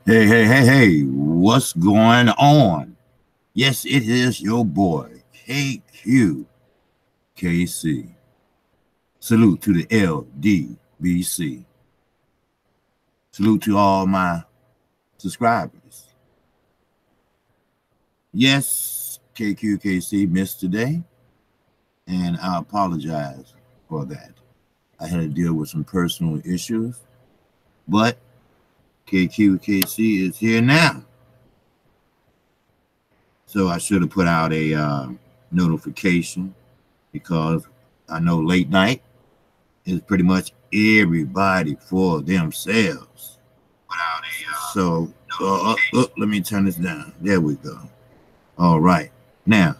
Hey, what's going on? Yes, it is your boy, KQKC. Salute to the LDBC. Salute to all my subscribers. Yes, KQKC missed today, and I apologize for that. I had to deal with some personal issues, but KQKC is here now. So I should have put out a notification because I know late night is pretty much everybody for themselves. So let me turn this down. There we go. All right. Now,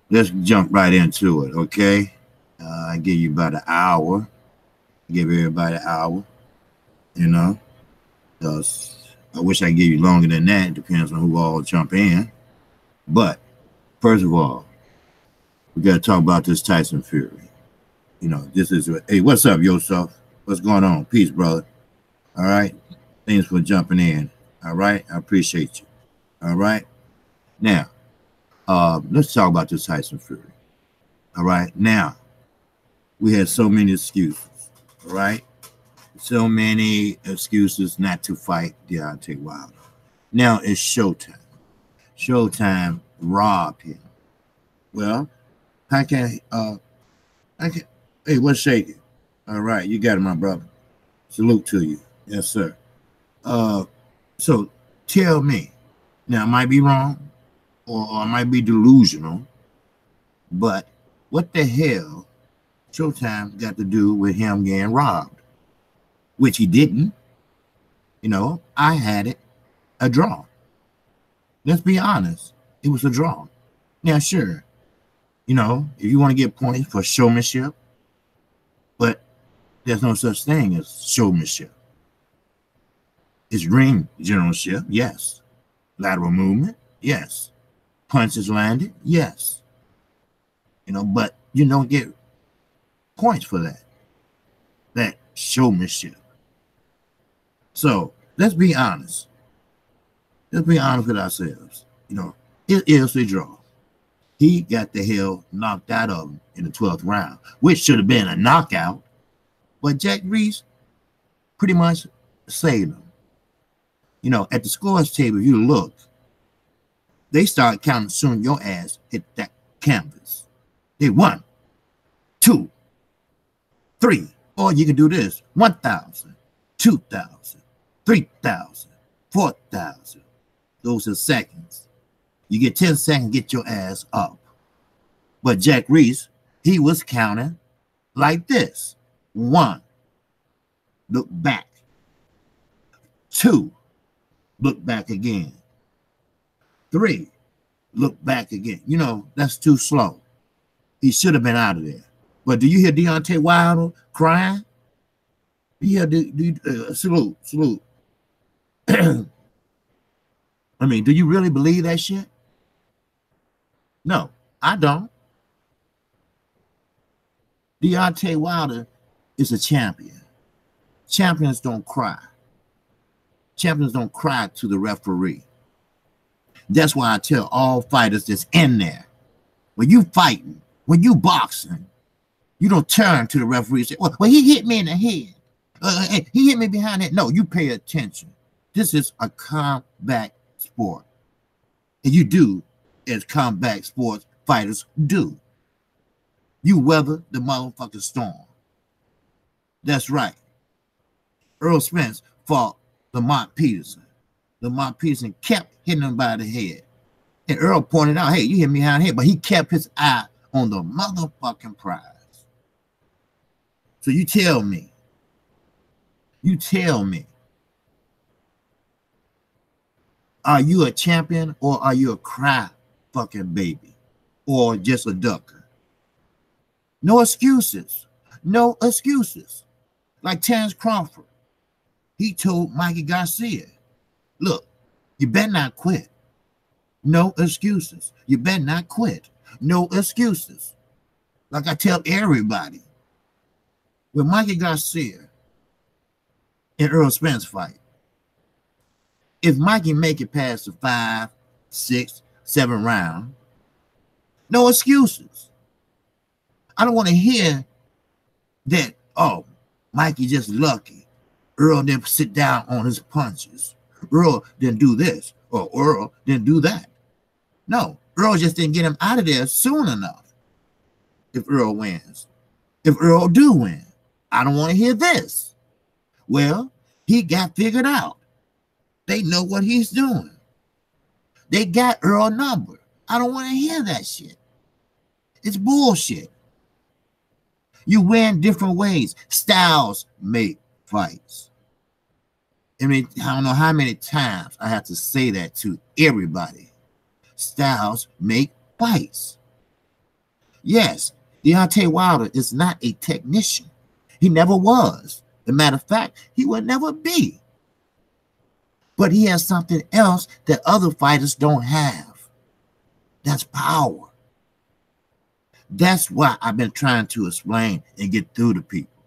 let's jump right into it, okay? I give you about an hour. Give everybody an hour, because I wish I could give you longer than that. It depends on who all jump in. But first of all, we got to talk about this Tyson Fury. This is, hey, what's up, Yosef? What's going on? Peace, brother. All right. Thanks for jumping in. All right. I appreciate you. All right. Now, let's talk about this Tyson Fury. All right. Now, we had so many excuses. All right. So many excuses not to fight Deontay Wilder. Now it's Showtime. Showtime robbed him. Well, hey, what's shaking? All right, you got it, my brother. Salute to you. Yes, sir. So tell me, now I might be wrong or I might be delusional, but what the hell Showtime got to do with him getting robbed? Which he didn't. I had it a draw. Let's be honest. It was a draw. Now, sure, if you want to get points for showmanship, but there's no such thing as showmanship. It's ring generalship, yes. Lateral movement, yes. Punches landed, yes. But you don't get points for that. That showmanship. So let's be honest. Let's be honest with ourselves. It is a draw. He got the hell knocked out of him in the 12th round, which should have been a knockout. But Jack Reese pretty much saved him. At the scores table, if you look, they start counting soon your ass hit that canvas. They 1, 2, 3. Or you can do this. 1,000, 2,000, 3,000, 4,000. Those are seconds. You get 10 seconds, get your ass up. But Jack Reese, he was counting like this. 1, look back. 2, look back again. 3, look back again. That's too slow. He should have been out of there. But do you hear Deontay Wilder crying? Salute. I mean, do you really believe that shit? No, I don't. Deontay Wilder is a champion. Champions don't cry. Champions don't cry to the referee. That's why I tell all fighters that's in there, when you fighting, when you boxing, you don't turn to the referee and say, well, he hit me in the head. He hit me behind it. No, you pay attention. This is a combat sport. And you do as combat sports fighters do. You weather the motherfucking storm. That's right. Earl Spence fought Lamont Peterson. Lamont Peterson kept hitting him by the head. And Earl pointed out, hey, you hit me behind the head, but he kept his eye on the motherfucking prize. So you tell me, are you a champion or are you a cry fucking baby or just a ducker? No excuses. No excuses. Like Terrence Crawford, he told Mikey Garcia, look, you better not quit. No excuses. You better not quit. No excuses. Like I tell everybody, with Mikey Garcia and Earl Spence fight, If Mikey make it past the 5, 6, 7 round, no excuses. I don't want to hear that, oh, Mikey just lucky. Earl didn't sit down on his punches. Earl didn't do this, or Earl didn't do that. No, Earl just didn't get him out of there soon enough. If Earl wins. If Earl do win, I don't want to hear this. Well, he got figured out. They know what he's doing. They got Earl number. I don't want to hear that shit. It's bullshit. You win different ways. Styles make fights. I mean, I don't know how many times I have to say that to everybody. Styles make fights. Yes, Deontay Wilder is not a technician. He never was. As a matter of fact, he will never be. But he has something else that other fighters don't have. That's power. That's why I've been trying to explain and get through to people.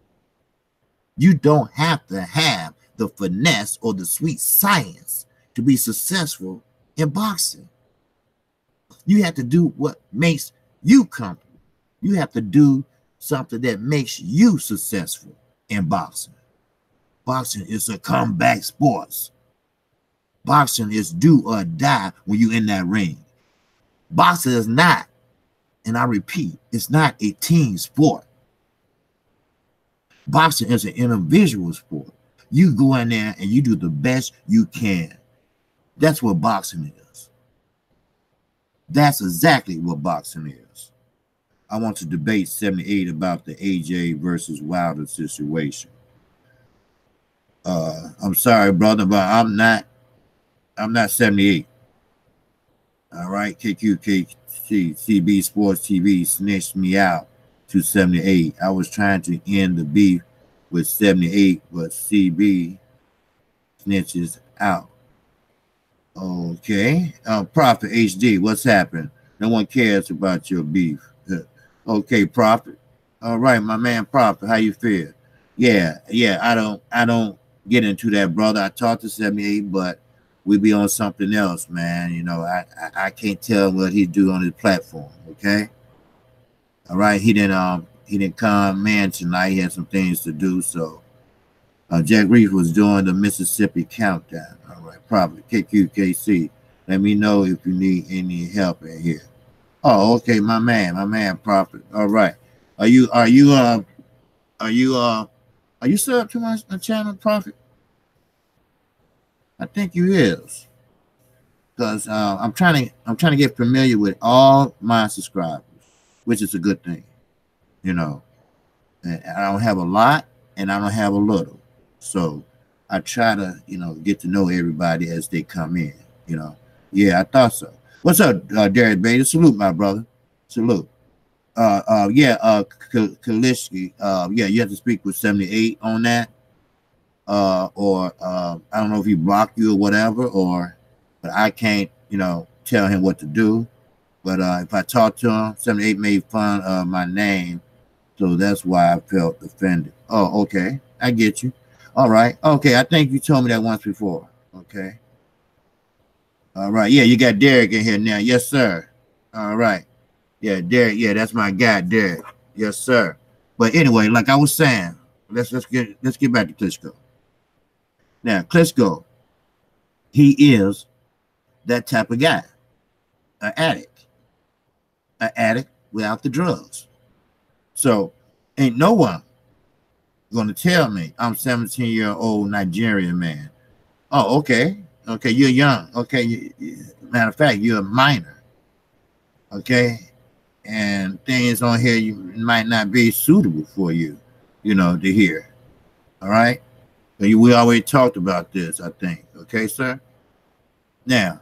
You don't have to have the finesse or the sweet science to be successful in boxing. You have to do what makes you comfortable. You have to do something that makes you successful in boxing. Boxing is a comeback sport. Boxing is do or die when you're in that ring. Boxing is not, and I repeat, it's not a team sport. Boxing is an individual sport. You go in there and you do the best you can. That's what boxing is. That's exactly what boxing is. I want to debate 78 about the AJ versus Wilder situation. I'm sorry, brother, but I'm not 78. All right, KQKC, CB Sports TV snitched me out to 78. I was trying to end the beef with 78, but CB snitches out. Okay, Prophet HD, what's happened? No one cares about your beef. Okay, Prophet. All right, my man Prophet, how you feel? Yeah, I don't get into that, brother. I talked to 78, but we be on something else, man. You know, I can't tell what he do on his platform. Okay. All right. He didn't come man tonight. He had some things to do. So Jack Reef was doing the Mississippi countdown. All right, probably KQKC. Let me know if you need any help in here. Oh, okay, my man Prophet. All right. Are you still up to my channel, Prophet? I think you is, because I'm trying to get familiar with all my subscribers, which is a good thing, you know. And I don't have a lot, and I don't have a little, so I try to, you know, get to know everybody as they come in, you know. Yeah, I thought so. What's up, Derek Bader? Salute, my brother. Salute. Kalishki. Yeah, you have to speak with 78 on that. Or I don't know if he blocked you or whatever, but I can't, you know, tell him what to do. But if I talk to him, 78 made fun of my name, so that's why I felt offended. Oh, okay, I get you. All right, okay, I think you told me that once before. Okay. All right, yeah, you got Derek in here now. Yes, sir. All right. Yeah, Derek, yeah, that's my guy, Derek. Yes, sir. But anyway, like I was saying, let's get back to Klitschko. Now, Klitschko, he is that type of guy, an addict without the drugs. So ain't no one going to tell me I'm 17-year-old Nigerian man. Oh, okay, you're young. Okay, matter of fact, you're a minor. Okay, and things on here you might not be suitable for you, you know, to hear. All right. We already talked about this, I think. Okay, sir? Now,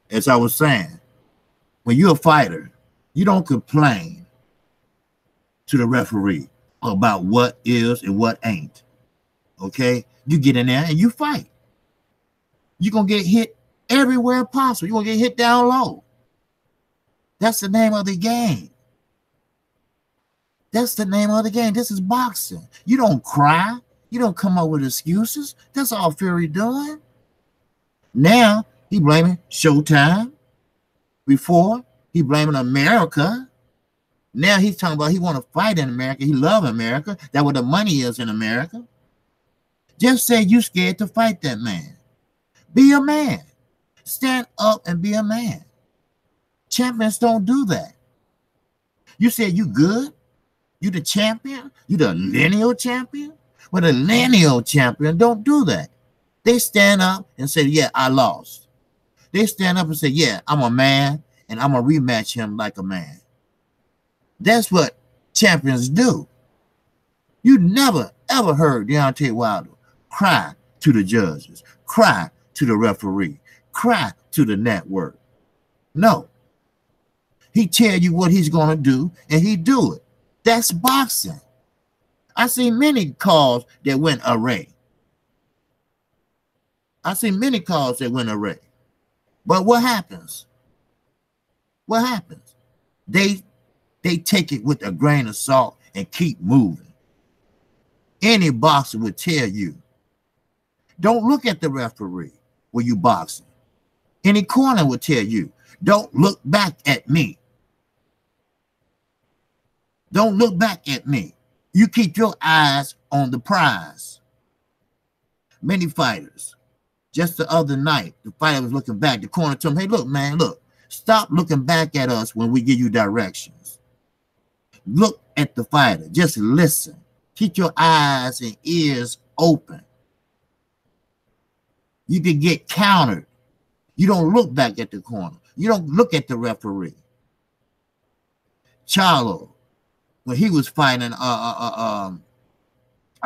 as I was saying, when you're a fighter, you don't complain to the referee about what is and what ain't. Okay? You get in there and you fight. You're going to get hit everywhere possible. You're going to get hit down low. That's the name of the game. That's the name of the game. This is boxing. You don't cry. You don't come up with excuses. That's all Fury doing. Now he blaming Showtime. Before he blaming America. Now he's talking about he want to fight in America. He love America. That's where the money is in America. Just say you scared to fight that man. Be a man. Stand up and be a man. Champions don't do that. You said you good? You the champion? You the lineal champion? Well, the lineal champion don't do that. They stand up and say, yeah, I lost. They stand up and say, yeah, I'm a man, and I'm going to rematch him like a man. That's what champions do. You never, ever heard Deontay Wilder cry to the judges, cry to the referee, cry to the network. No. He tell you what he's going to do, and he do it. That's boxing. I see many calls that went array. But what happens? What happens? They take it with a grain of salt and keep moving. Any boxer would tell you, don't look at the referee when you boxing. Any corner would tell you, don't look back at me. Don't look back at me. You keep your eyes on the prize. Many fighters, just the other night, the fighter was looking back. The corner told him, hey, look, man, look. Stop looking back at us when we give you directions. Look at the fighter. Just listen. Keep your eyes and ears open. You can get countered. You don't look back at the corner. You don't look at the referee. Charlo, when he was fighting, I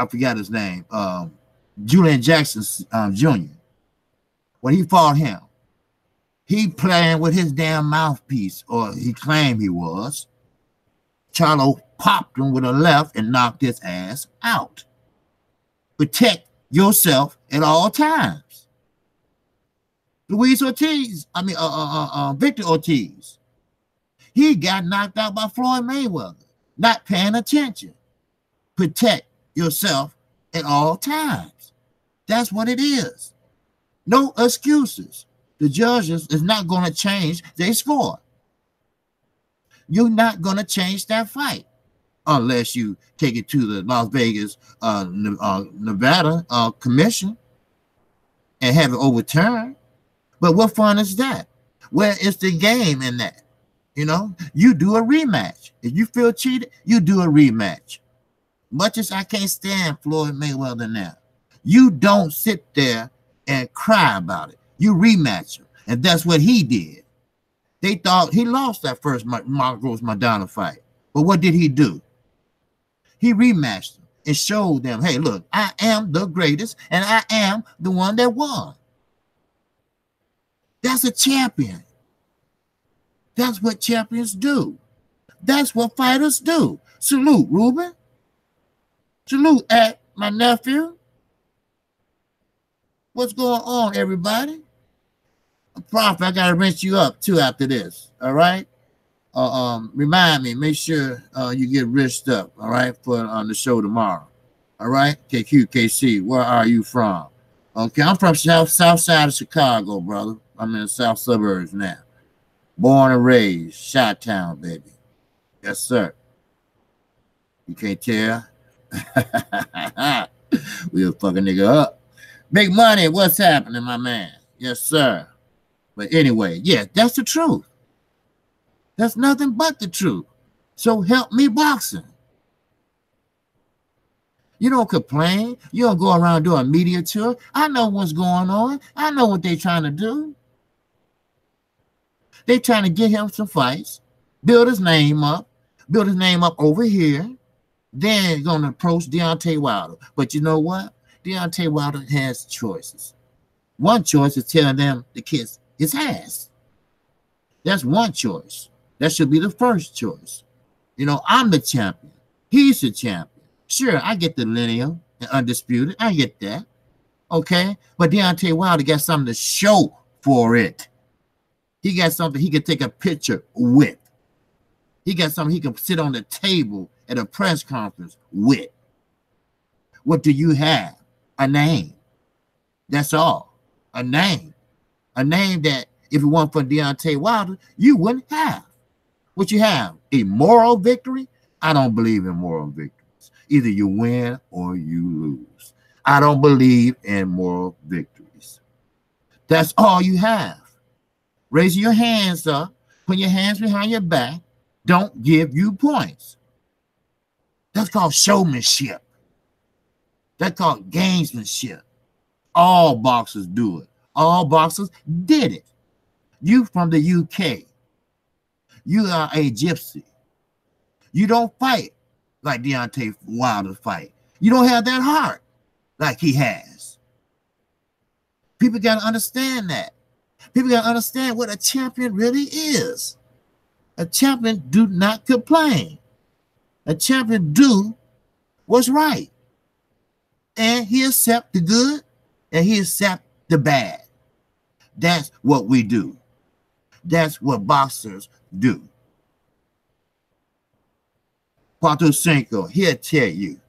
forgot his name, Julian Jackson Jr., when he fought him, he playing with his damn mouthpiece, or he claimed he was. Charlo popped him with a left and knocked his ass out. Protect yourself at all times. Victor Ortiz, he got knocked out by Floyd Mayweather, not paying attention. Protect yourself at all times. That's what it is. No excuses. The judges is not going to change their score. You're not going to change that fight unless you take it to the Las Vegas, Nevada commission and have it overturned. But what fun is that? Where is the game in that? You know, you do a rematch. If you feel cheated, you do a rematch. Much as I can't stand Floyd Mayweather now, you don't sit there and cry about it. You rematch him. And that's what he did. They thought he lost that first Marcos Madonna fight. But what did he do? He rematched them and showed them, hey, look, I am the greatest, and I am the one that won. That's a champion. That's what champions do. That's what fighters do. Salute, Ruben. Salute at my nephew. What's going on, everybody? Prof, I gotta rinse you up too after this. All right. Remind me, make sure you get rinsed up, all right, for on the show tomorrow. All right, KQKC, where are you from? Okay, I'm from south side of Chicago, brother. I'm in the south suburbs now. Born and raised, Chi-Town, baby. Yes, sir. You can't tell? We'll fuck a nigga up. Big money, what's happening, my man? Yes, sir. But anyway, yeah, that's the truth. That's nothing but the truth. So help me boxing. You don't complain. You don't go around doing a media tour. I know what's going on. I know what they're trying to do. They're trying to get him some fights, build his name up over here. Then going to approach Deontay Wilder. But you know what? Deontay Wilder has choices. One choice is telling them to kiss his ass. That's one choice. That should be the first choice. You know, I'm the champion. He's the champion. Sure, I get the lineal and undisputed. I get that. Okay? But Deontay Wilder got something to show for it. He got something he can take a picture with. He got something he can sit on the table at a press conference with. What do you have? A name. That's all. A name. A name that if it weren't for Deontay Wilder, you wouldn't have. What you have? A moral victory? I don't believe in moral victories. Either you win or you lose. I don't believe in moral victories. That's all you have. Raise your hands up. Put your hands behind your back. Don't give you points. That's called showmanship. That's called gamesmanship. All boxers do it. All boxers did it. You from the UK. You are a gypsy. You don't fight like Deontay Wilder fight. You don't have that heart like he has. People got to understand that. People got to understand what a champion really is. A champion do not complain. A champion do what's right. And he accept the good and he accept the bad. That's what we do. That's what boxers do. Puerto Cinco, he'll tell you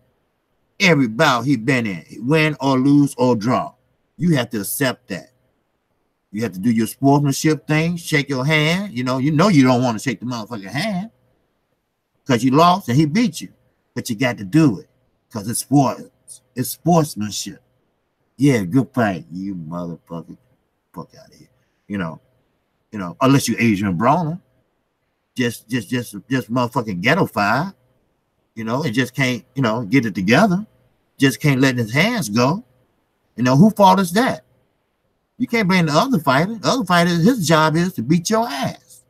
every bout he been in, win or lose or draw. You have to accept that. You have to do your sportsmanship thing, shake your hand. You know you don't want to shake the motherfucking hand because you lost and he beat you. But you got to do it because it's sports. It's sportsmanship. Yeah, good fight, you motherfucker. Fuck out of here. You know, unless you Adrian Broner, just motherfucking ghetto-fied, and just can't, get it together. Just can't let his hands go. Who fault is that? You can't blame the other fighter. The other fighter, his job is to beat your ass.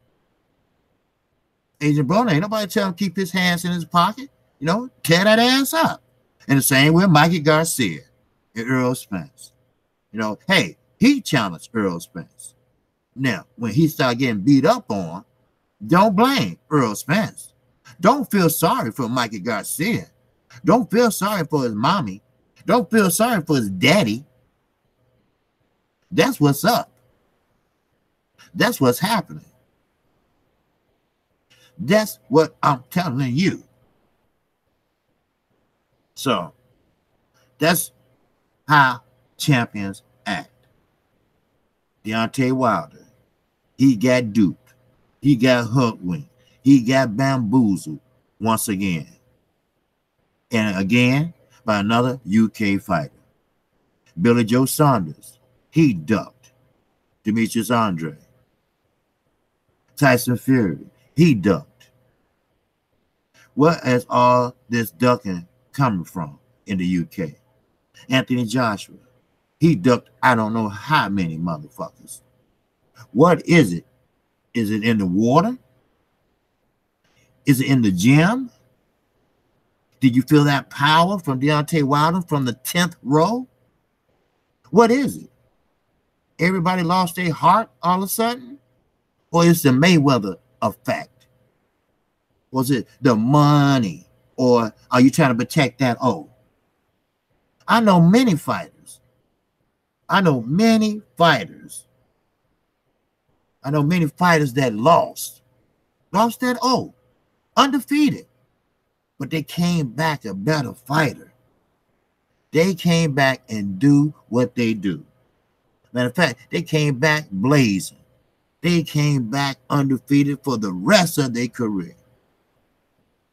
Adrian Broner, ain't nobody tell him to keep his hands in his pocket. Tear that ass up. And the same with Mikey Garcia and Earl Spence. Hey, he challenged Earl Spence. Now, when he started getting beat up on, don't blame Earl Spence. Don't feel sorry for Mikey Garcia. Don't feel sorry for his mommy. Don't feel sorry for his daddy. That's what's up. That's what's happening. That's what I'm telling you. So, that's how champions act. Deontay Wilder, he got duped. He got hoodwinked. He got bamboozled once again. And again, by another UK fighter. Billy Joe Saunders, he ducked. Demetrius Andre. Tyson Fury, he ducked. Where is all this ducking coming from in the UK? Anthony Joshua, he ducked I don't know how many motherfuckers. What is it? Is it in the water? Is it in the gym? Did you feel that power from Deontay Wilder from the 10th row? What is it? Everybody lost their heart all of a sudden? Or is the Mayweather effect? Was it the money? Or are you trying to protect that? Oh, I know many fighters. I know many fighters that lost. Lost that undefeated. But they came back a better fighter. They came back and do what they do. Matter of fact, they came back blazing. They came back undefeated for the rest of their career.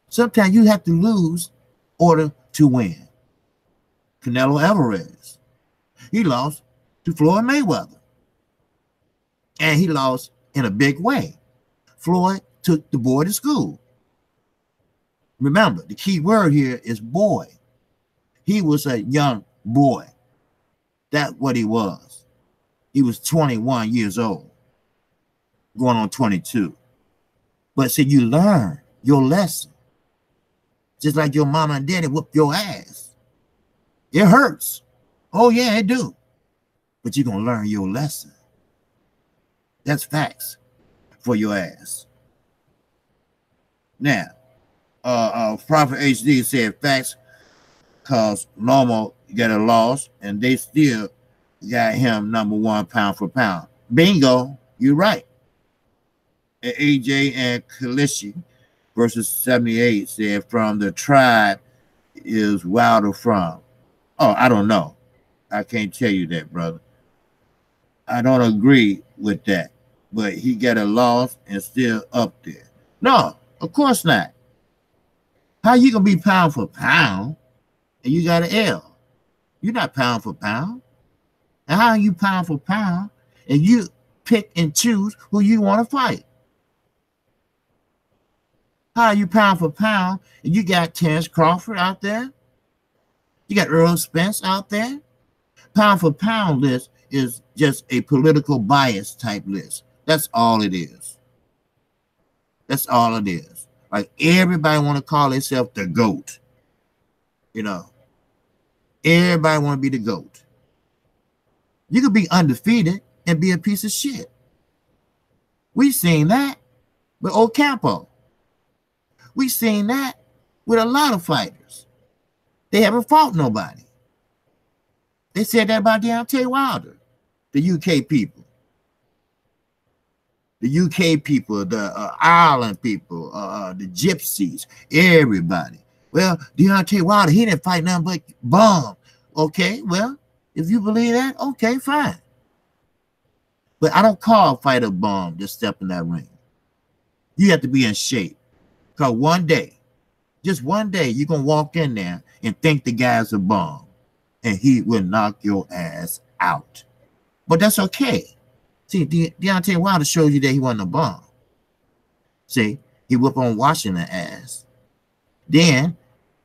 Sometimes you have to lose in order to win. Canelo Alvarez, he lost to Floyd Mayweather. And he lost in a big way. Floyd took the boy to school. Remember, the key word here is boy. He was a young boy. That's what he was. He was 21 years old, going on 22. But see, you learn your lesson. Just like your mama and daddy whoop your ass. It hurts. Oh, yeah, it do. But you're going to learn your lesson. That's facts for your ass. Now, Prophet HD said facts cause Lomo got a loss and they still got him #1 pound for pound. Bingo, you're right. And AJ and Kalishi versus 78 said from the tribe is Wilder from. Oh, I don't know. I can't tell you that, brother. I don't agree with that. But he got a loss and still up there. No, of course not. How you gonna be pound for pound and you got an L? You're not pound for pound. And how are you pound for pound and you pick and choose who you want to fight? How are you pound for pound and you got Terrence Crawford out there? You got Earl Spence out there? Pound for pound list is just a political bias type list. That's all it is. That's all it is. Like everybody want to call themselves the GOAT. You know, everybody want to be the GOAT. You could be undefeated and be a piece of shit. We've seen that with Ocampo. We've seen that with a lot of fighters. They haven't fought nobody. They said that about Deontay Wilder, the UK people. The UK people, the Ireland people, the Gypsies, everybody. Well, Deontay Wilder, he didn't fight nothing but bomb. Okay, well, if you believe that, okay, fine. But I don't call a fighter bomb just step in that ring. You have to be in shape. Because one day, just one day, you're going to walk in there and think the guy's a bomb. And he will knock your ass out. But that's okay. See, Deontay Wilder shows you that he wasn't a bomb. See, he whooped on Washington ass. Then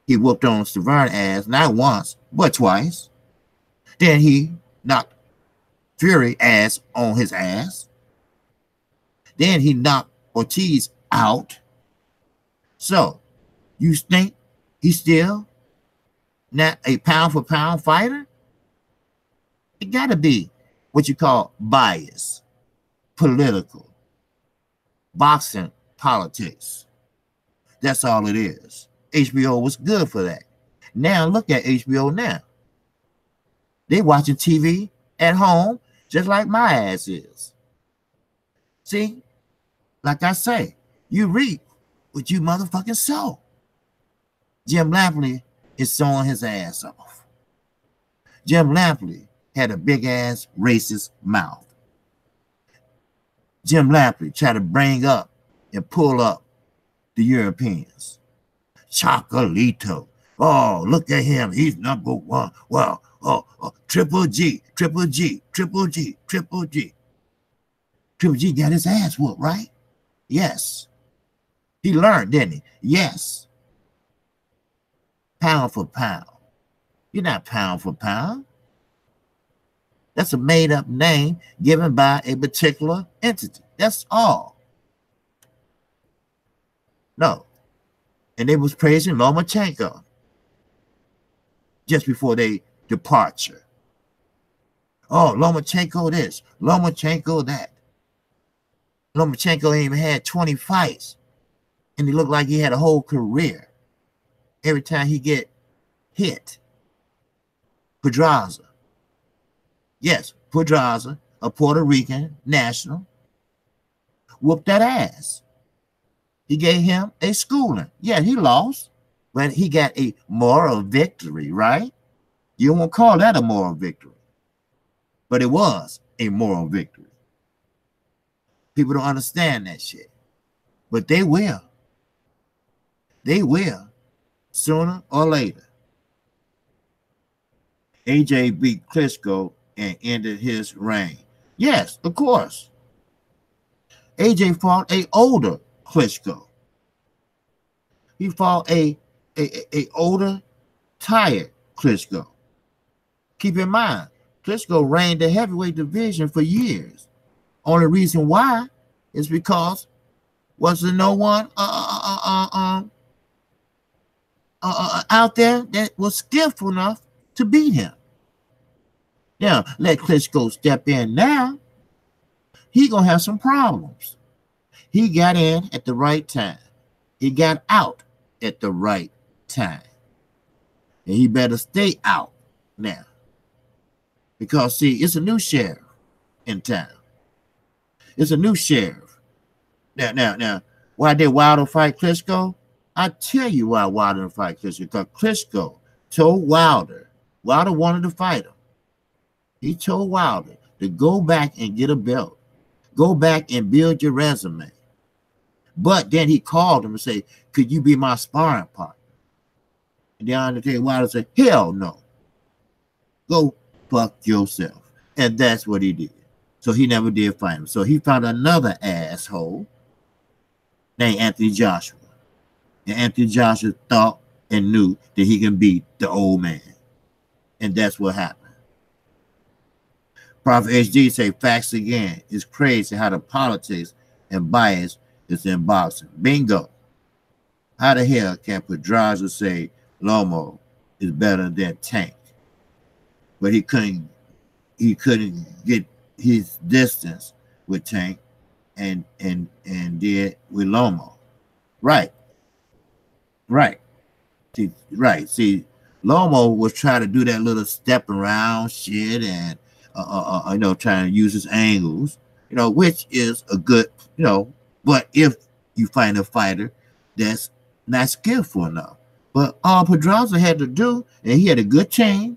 he whooped on Stavern ass, not once, but twice. Then he knocked Fury ass on his ass. Then he knocked Ortiz out. So, you think he's still not a pound for pound fighter? It got to be what you call bias, political, boxing politics. That's all it is. HBO was good for that. Now look at HBO now. They watching TV at home just like my ass is. See, like I say, you reap what you motherfucking sow. Jim Lampley is sewing his ass off. Jim Lampley had a big ass racist mouth. Jim Lampley tried to bring up and pull up the Europeans. Chocolito. Oh, look at him. He's number one. Well, Triple G, Triple G, Triple G, Triple G. Triple G got his ass whooped, right? Yes. He learned, didn't he? Yes. Pound for pound. You're not pound for pound. That's a made-up name given by a particular entity. That's all. No. And they was praising Lomachenko just before their departure. Oh, Lomachenko this, Lomachenko that. Lomachenko ain't even had 20 fights. And he looked like he had a whole career. Every time he get hit. Pedraza. Yes, Pedraza, a Puerto Rican national, whooped that ass. He gave him a schooling. Yeah, he lost, but he got a moral victory, right? You won't call that a moral victory. But it was a moral victory. People don't understand that shit. But they will. They will. Sooner or later. AJ beat Klitschko and ended his reign. Yes, of course. AJ fought a older Klitschko. He fought a older, tired Klitschko. Keep in mind, Klitschko reigned the heavyweight division for years. Only reason why is because wasn't no one out there that was skillful enough to beat him. Now, let Klitschko step in now. He gonna have some problems. He got in at the right time. He got out at the right time. And he better stay out now. Because, see, it's a new sheriff in town. It's a new sheriff. Now, why did Wilder fight Klitschko? I tell you why Wilder fight Klitschko. Because Klitschko told Wilder Wilder wanted to fight him. He told Wilder to go back and get a belt. Go back and build your resume. But then he called him and said, could you be my sparring partner? And the Undertaker Wilder said, hell no. Go fuck yourself. And that's what he did. So he never did fight him. So he found another asshole named Anthony Joshua. And Anthony Joshua thought and knew that he can beat the old man. And that's what happened. Prophet HD say, facts again. It's crazy how the politics and bias is in boxing. Bingo. How the hell can Pedraza say Lomo is better than Tank? But he couldn't get his distance with Tank and did with Lomo. Right. See, Lomo was trying to do that little step around shit and trying to use his angles, which is a good, but if you find a fighter that's not skillful enough. But all Pedraza had to do, and he had a good chain,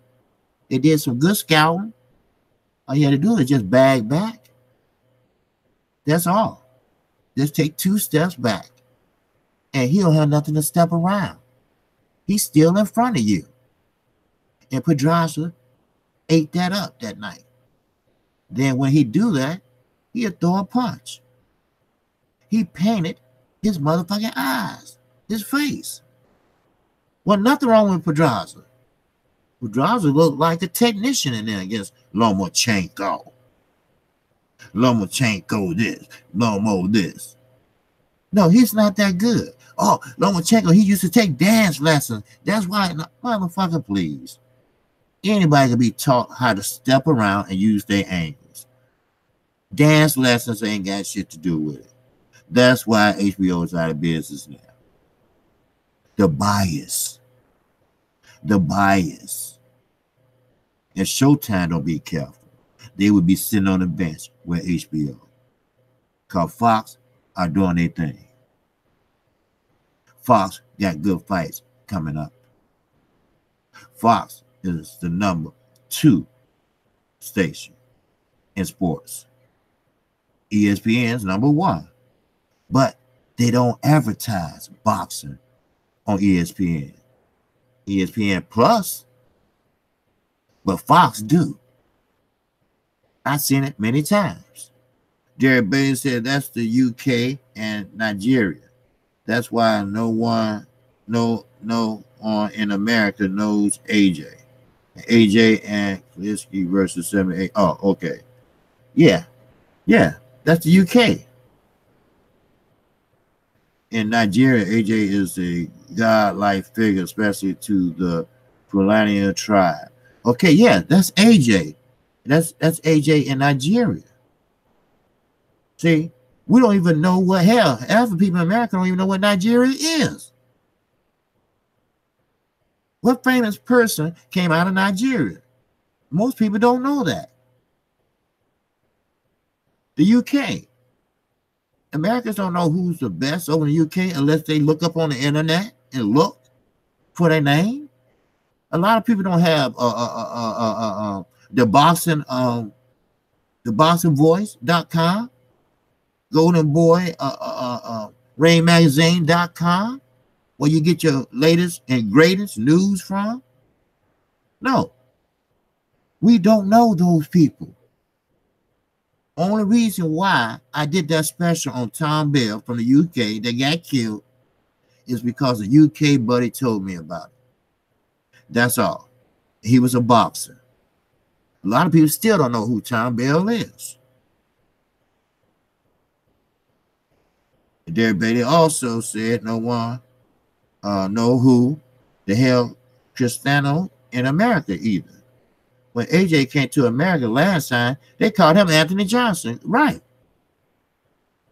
they did some good scouting. All you had to do is just bag back. That's all. Just take 2 steps back, and he don't have nothing to step around. He's still in front of you. And Pedraza ate that up that night. Then when he do that, he'd throw a punch. He painted his motherfucking eyes, his face. Well, nothing wrong with Pedraza. Pedraza looked like a technician in there against Lomachenko. Lomachenko this, Lomo this. No, he's not that good. Oh, Lomachenko, he used to take dance lessons. That's why, motherfucker, please. Anybody can be taught how to step around and use their angles. Dance lessons ain't got shit to do with it. That's why HBO is out of business now. The bias. If Showtime don't be careful, they would be sitting on the bench with HBO. Because Fox are doing their thing. Fox got good fights coming up. Fox is the number 2 station in sports. ESPN's number 1. But they don't advertise boxing on ESPN. ESPN Plus. But Fox do. I've seen it many times. Derek Bailey said that's the UK and Nigeria. That's why no one in America knows AJ. AJ and Kliski versus 78. Oh, okay. Yeah, that's the UK. In Nigeria, AJ is a godlike figure, especially to the Fulani tribe. Okay, yeah, that's AJ. That's AJ in Nigeria. See, we don't even know what hell. Half the people in America don't even know what Nigeria is. What famous person came out of Nigeria? Most people don't know that. The UK. Americans don't know who's the best over in the UK unless they look up on the internet and look for their name. A lot of people don't have the boxingvoice.com, Golden Boy, RainMagazine.com, where you get your latest and greatest news from. No, we don't know those people. Only reason why I did that special on Tom Bell from the UK that got killed is because a UK buddy told me about it. That's all. He was a boxer. A lot of people still don't know who Tom Bell is. Derek Beatty also said no one know who the hell Cristiano in America either. When AJ came to America last time, they called him Anthony Johnson. Right.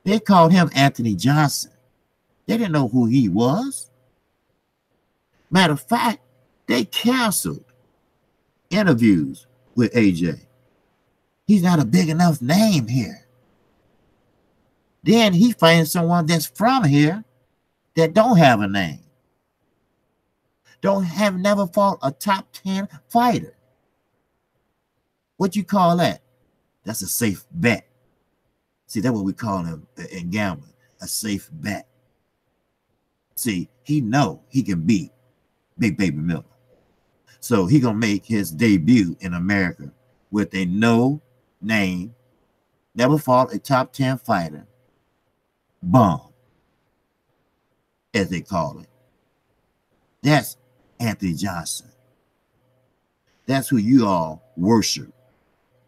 They called him Anthony Johnson. They didn't know who he was. Matter of fact, they canceled interviews with AJ. He's not a big enough name here. Then he finds someone that's from here that don't have a name. never fought a top 10 fighter. What you call that? That's a safe bet. See, that's what we call him in gambling, a safe bet. See, he know he can beat Big Baby Miller. So he gonna make his debut in America with a no name, never fought a top 10 fighter, bum, as they call it. That's Anthony Johnson. That's who you all worship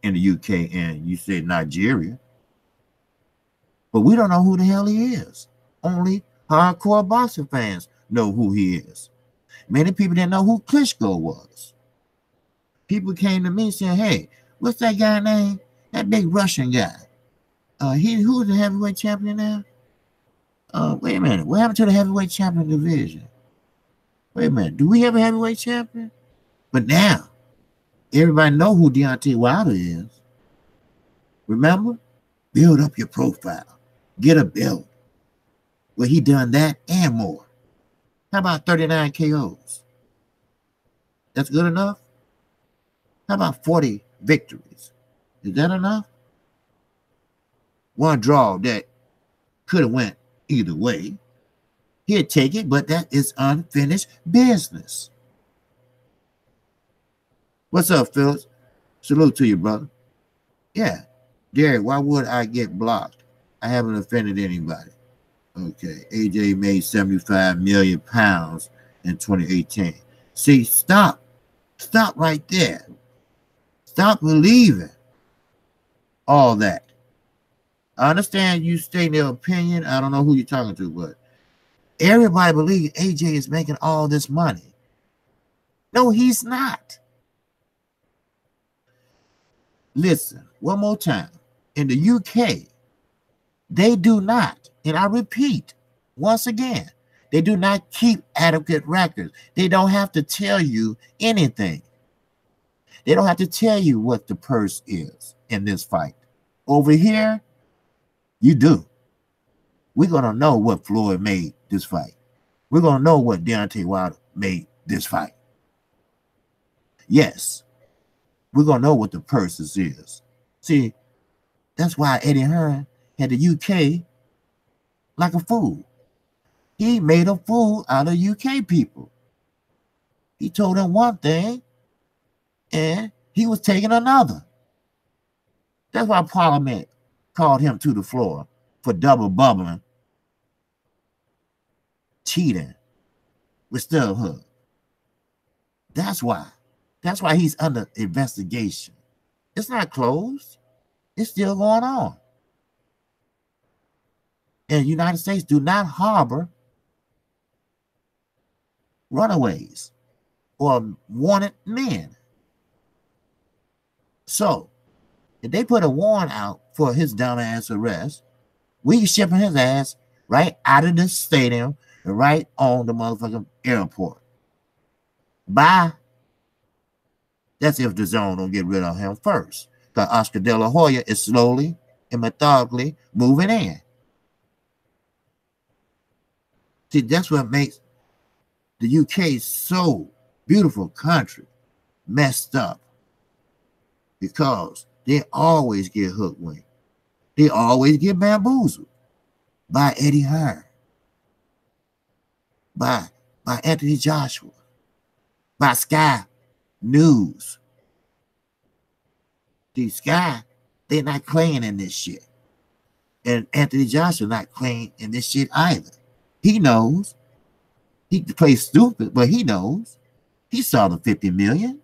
in the UK, and you say Nigeria. But we don't know who the hell he is. Only hardcore boxing fans know who he is. Many people didn't know who Klitschko was. People came to me saying, hey, what's that guy name? That big Russian guy. Who's the heavyweight champion now? Wait a minute. What happened to the heavyweight champion division? Wait a minute. Do we have a heavyweight champion? But now, everybody know who Deontay Wilder is. Remember? Build up your profile. Get a belt. Well, he done that and more. How about 39 KOs? That's good enough? How about 40 victories? Is that enough? One draw that could have went either way. He'd take it, but that is unfinished business. What's up, Phillips? Salute to you, brother. Yeah. Derek, why would I get blocked? I haven't offended anybody. Okay. AJ made 75 million pounds in 2018. See, stop. Stop right there. Stop believing all that. I understand you stating their opinion. I don't know who you're talking to, but everybody believes AJ is making all this money. No, he's not. Listen, one more time. In the UK, they do not, and I repeat once again, they do not keep adequate records. They don't have to tell you anything. They don't have to tell you what the purse is in this fight. Over here, you do. We're going to know what Floyd made this fight. We're going to know what Deontay Wilder made this fight. Yes, we're going to know what the purses is. See, that's why Eddie Hearn had the UK like a fool. He made a fool out of UK people. He told them one thing, and he was taking another. That's why Parliament called him to the floor for double bubbling, cheating with StubHub. That's why. That's why he's under investigation. It's not closed. It's still going on. And the United States do not harbor runaways or wanted men. So, if they put a warrant out for his dumbass arrest, we shipping his ass right out of the stadium and right on the motherfucking airport. Bye. That's if the zone don't get rid of him first. Because Oscar De La Hoya is slowly and methodically moving in. See, that's what makes the UK so beautiful country messed up. Because they always get hoodwinked. They always get bamboozled by Eddie Hearn, by Anthony Joshua, by Sky News. These Sky, they're not playing in this shit. And Anthony Joshua not playing in this shit either. He knows. He plays stupid, but he knows. He saw the 50 million.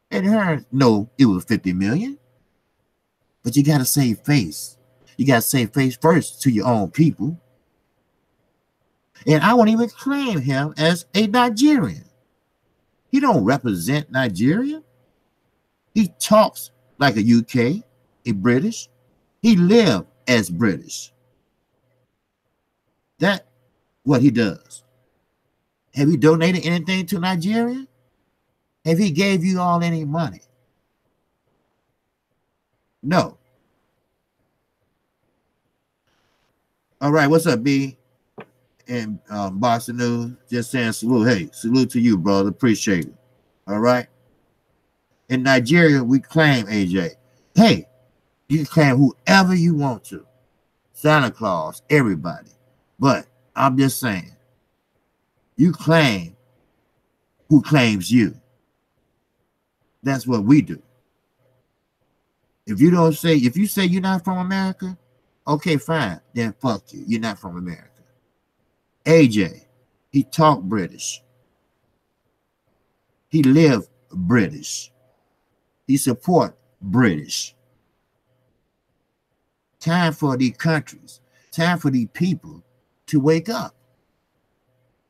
Eddie Hearn know it was 50 million. But you got to save face. You got to save face first to your own people. And I won't even claim him as a Nigerian. He don't represent Nigeria. He talks like a UK, a British. He lived as British. That's what he does. Have you donated anything to Nigeria? Have he gave you all any money? No. All right, what's up, B? in boxing news, just saying salute. Hey, salute to you, brother. Appreciate it. All right. In Nigeria, we claim AJ. Hey, you can claim whoever you want to. Santa Claus, everybody. But I'm just saying, you claim who claims you. That's what we do. If you say you're not from America, okay, fine. Then fuck you. You're not from America. AJ, he talked British. He lived British. He support British. Time for these countries, time for these people to wake up,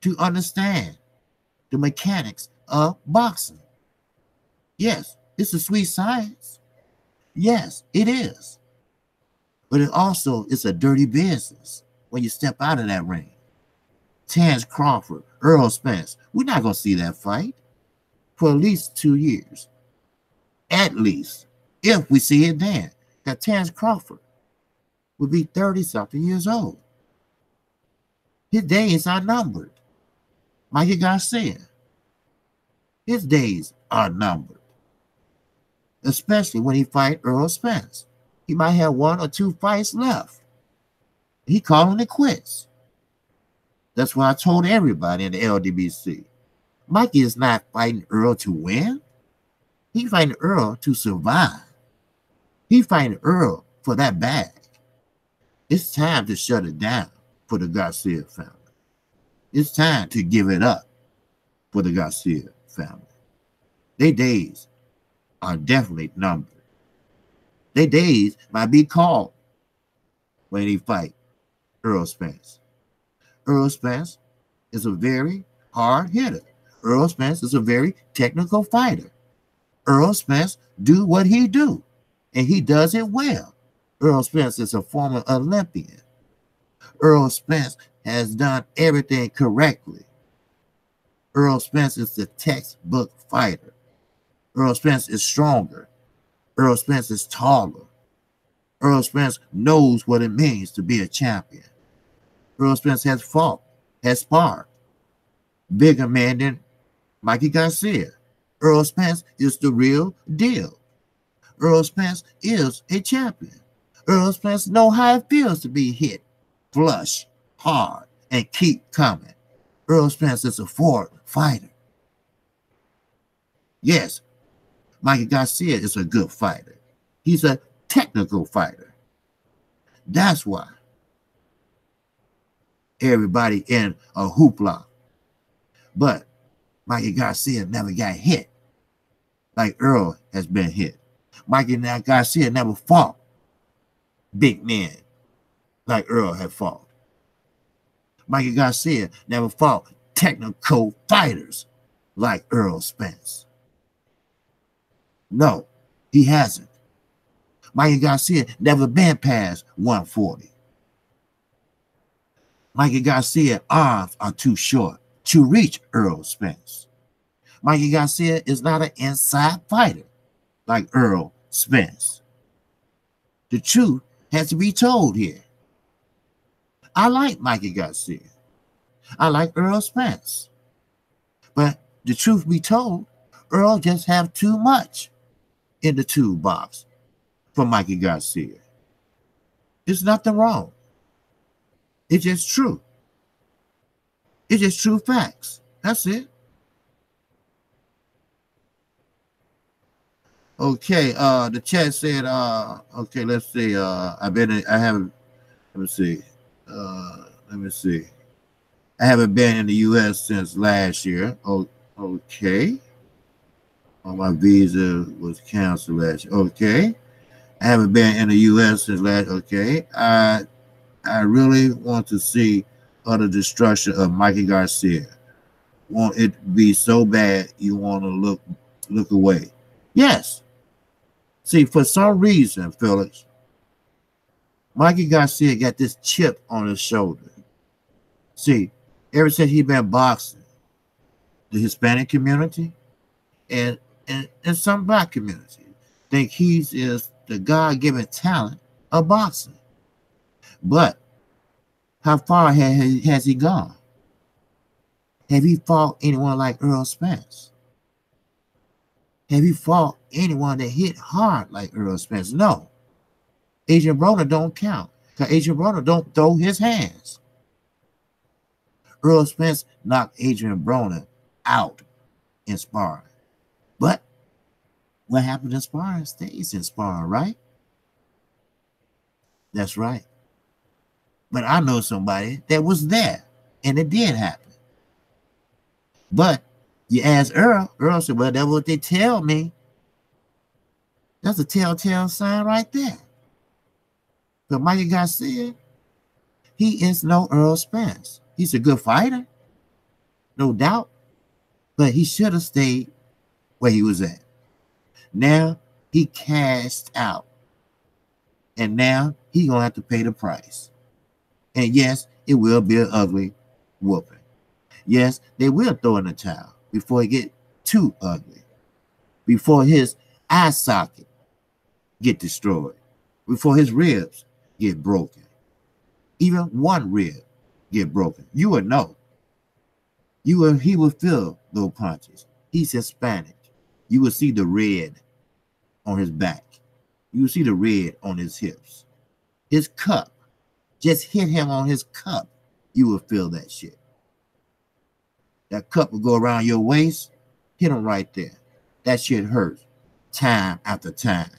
to understand the mechanics of boxing. Yes, it's a sweet science. Yes, it is. But it also is a dirty business when you step out of that ring. Terence Crawford, Earl Spence, we're not going to see that fight for at least 2 years. At least, if we see it then. That Terence Crawford would be 30-something years old. His days are numbered. Mikey Garcia, his days are numbered. Especially when he fight Earl Spence. He might have 1 or 2 fights left. He calling it quits. That's why I told everybody in the LDBC. Mikey is not fighting Earl to win. He's fighting Earl to survive. He's fighting Earl for that bag. It's time to shut it down for the Garcia family. It's time to give it up for the Garcia family. Their days are definitely numbered. Their days might be called when he fight Earl Spence. Earl Spence is a very hard hitter. Earl Spence is a very technical fighter. Earl Spence do what he do, and he does it well. Earl Spence is a former Olympian. Earl Spence has done everything correctly. Earl Spence is the textbook fighter. Earl Spence is stronger. Earl Spence is taller. Earl Spence knows what it means to be a champion. Earl Spence has fought, has sparred. Bigger man than Mikey Garcia. Earl Spence is the real deal. Earl Spence is a champion. Earl Spence knows how it feels to be hit, flush, hard, and keep coming. Earl Spence is a forward fighter. Yes, Mikey Garcia is a good fighter. He's a technical fighter. That's why everybody in a hoopla. But Mikey Garcia never got hit like Earl has been hit. Mikey Garcia never fought big men like Earl had fought. Mikey Garcia never fought technical fighters like Earl Spence. No, he hasn't. Mikey Garcia never been past 140. Mikey Garcia's arms are too short to reach Earl Spence. Mikey Garcia is not an inside fighter like Earl Spence. The truth has to be told here. I like Mikey Garcia. I like Earl Spence. But the truth be told, Earl just have too much in the toolbox for Mikey Garcia. There's nothing wrong. It's just true. It's just true facts. That's it. Okay, the chat said, okay, let's see. Let me see. I haven't been in the U.S. since last year. Oh, okay. Oh, my visa was canceled last year. Okay. I haven't been in the U.S. since last. Okay. I really want to see utter destruction of Mikey Garcia. Want it to be so bad you want to look away. Yes. See, for some reason, Felix, Mikey Garcia got this chip on his shoulder. See, ever since he's been boxing, the Hispanic community and some black community think he's is the God-given talent of boxing. But How far has he gone? Have he fought anyone like Earl Spence? Have he fought anyone that hit hard like Earl Spence? No. Adrian Broner don't count, because Adrian Broner don't throw his hands. Earl Spence knocked Adrian Broner out in sparring. But what happens in sparring stays in sparring, right? That's right. But I know somebody that was there, and it did happen. But you ask Earl said, well, that's what they tell me. That's a telltale sign right there. But Mikey Garcia, he is no Earl Spence. He's a good fighter, no doubt, but he should have stayed where he was at. Now he cashed out, and now he's going to have to pay the price. And yes, it will be an ugly whooping. Yes, they will throw in the towel before it get too ugly, before his eye socket get destroyed, before his ribs get broken. Even one rib get broken. You would know. He will feel those punches. He's Hispanic. You will see the red on his back. You will see the red on his hips. His cup. Just hit him on his cup. You will feel that shit. That cup will go around your waist. Hit him right there. That shit hurts time after time.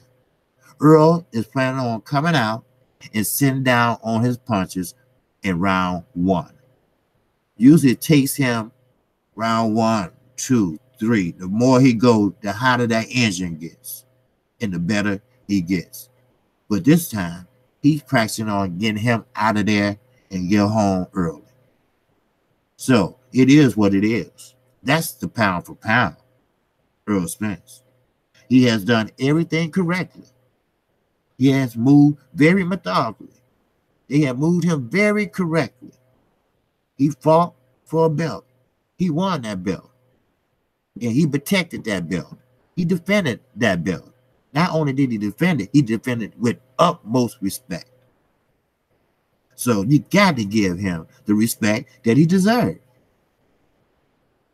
Earl is planning on coming out and sitting down on his punches in round 1. Usually it takes him round 1, 2, 3. The more he goes, the hotter that engine gets, and the better he gets. But this time, he's practicing on getting him out of there and get home early. So it is what it is. That's the pound for pound, Earl Spence. He has done everything correctly. He has moved very methodically. They have moved him very correctly. He fought for a belt. He won that belt. And he protected that belt. He defended that belt. Not only did he defend it, he defended it with utmost respect. So you got to give him the respect that he deserved.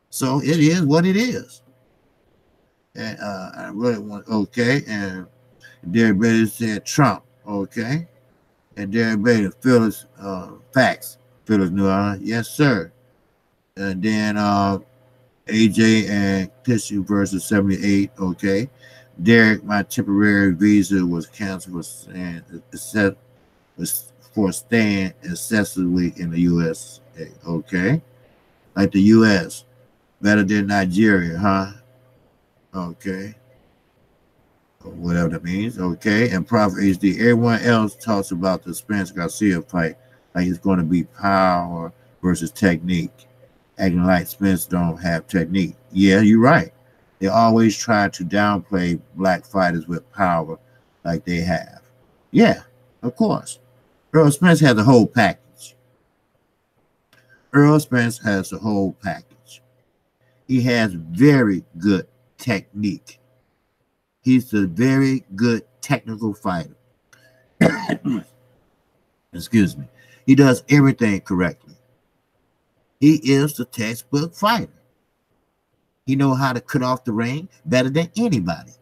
So it is what it is. And I really want, okay, and Derek Bader said Trump, okay. And Derek Bader, Phyllis, facts, Phyllis New Orleans, yes, sir. And then AJ and Tissue versus 78, okay. Derek, my temporary visa was canceled for staying excessively in the U.S., okay. Like the U.S., better than Nigeria, huh? Okay. Whatever that means, okay. And Prophet HD, everyone else talks about the Spence Garcia fight like it's going to be power versus technique, acting like Spence don't have technique. Yeah, you're right. They always try to downplay black fighters with power like they have. Yeah, of course. Earl Spence has the whole package. Earl Spence has the whole package. He has very good technique. He's a very good technical fighter. Excuse me. He does everything correctly. He is the textbook fighter. He knows how to cut off the ring better than anybody.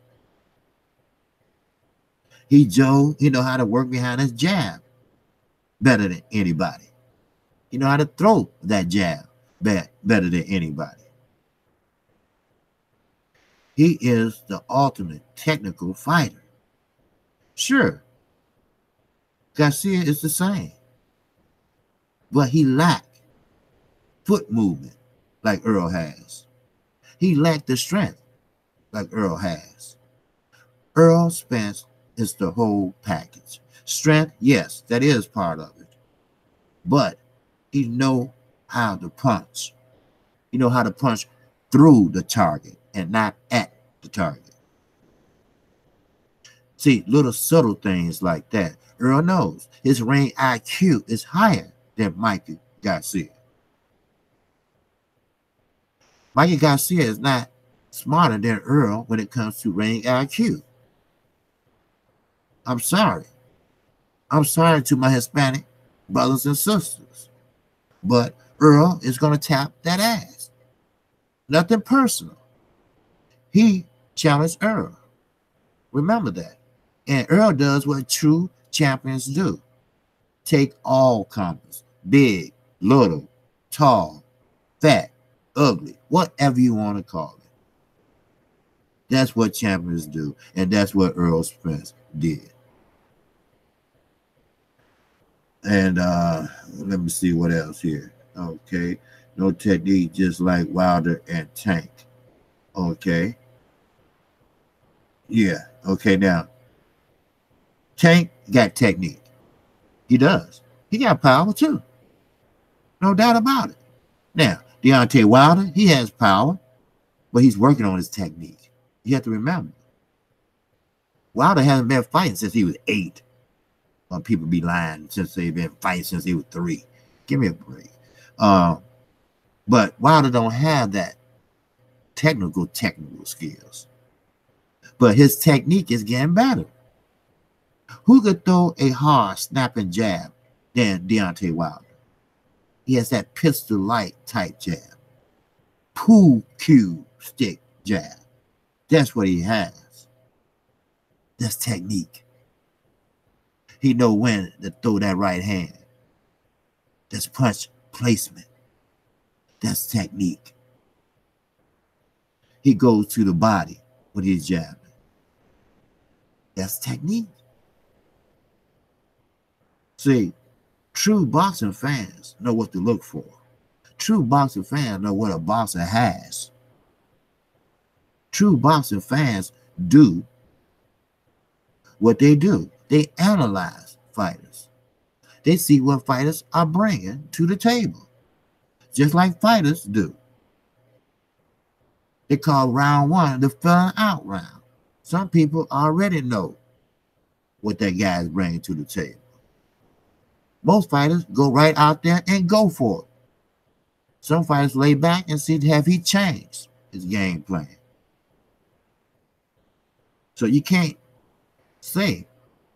He knows how to work behind his jab better than anybody. He knows how to throw that jab better than anybody. He is the ultimate technical fighter. Sure, Garcia is the same, but he lacked foot movement like Earl has. He lacked the strength like Earl has. Earl Spence is the whole package. Strength, yes, that is part of it. But he knows how to punch. He knows how to punch through the target and not at the target. See, little subtle things like that. Earl knows his ring IQ is higher than Mikey Garcia. Mikey Garcia is not smarter than Earl when it comes to ring IQ. I'm sorry. I'm sorry to my Hispanic brothers and sisters. But Earl is going to tap that ass. Nothing personal. He challenged Earl. Remember that. And Earl does what true champions do. Take all comers. Big, little, tall, fat, ugly, whatever you want to call it. That's what champions do. And that's what Earl Spence did. And let me see what else here. Okay. No technique, just like Wilder and Tank. Okay. Yeah. Okay, now. Tank got technique. He does. He got power too. No doubt about it. Now, Deontay Wilder, he has power, but he's working on his technique. You have to remember. Wilder hasn't been fighting since he was 8. Well, people be lying since they've been fighting since he was 3. Give me a break. But Wilder don't have that technical skills. But his technique is getting better. Who could throw a hard snapping jab than Deontay Wilder? He has that pistol-like type jab. Pool cue stick jab. That's what he has. That's technique. He know when to throw that right hand. That's punch placement. That's technique. He goes to the body when he's jabbing. That's technique. See, true boxing fans know what to look for. True boxing fans know what a boxer has. True boxing fans do what they do. They analyze fighters. They see what fighters are bringing to the table, just like fighters do. They call round 1 the filling out round. Some people already know what that guy is bringing to the table. Most fighters go right out there and go for it. Some fighters lay back and see have he changed his game plan. So you can't say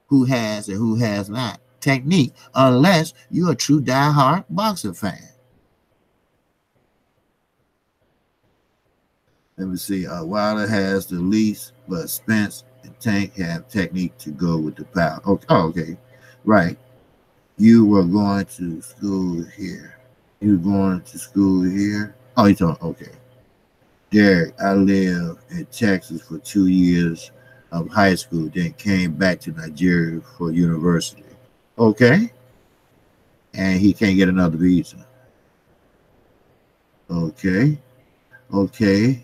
who has and who has not technique unless you're a true diehard boxing fan. Let me see. Wilder has the least, but Spence and Tank have technique to go with the power. Okay. Oh, okay. Right. You were going to school here. You were going to school here. Oh, you talking? Okay. Derek, I lived in Texas for 2 years of high school, then came back to Nigeria for university. Okay. And he can't get another visa. Okay. Okay.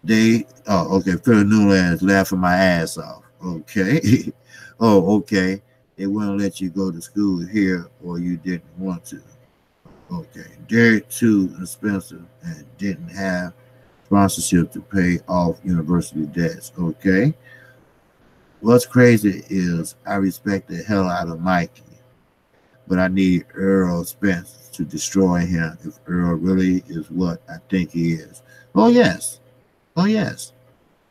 Okay. Phil Newlands laughing my ass off. Okay. Oh, okay. They wouldn't let you go to school here or you didn't want to. Okay. Derek too expensive and didn't have sponsorship to pay off university debts. Okay. What's crazy is I respect the hell out of Mikey, but I need Earl Spence to destroy him if Earl really is what I think he is. Oh, yes. Oh, yes.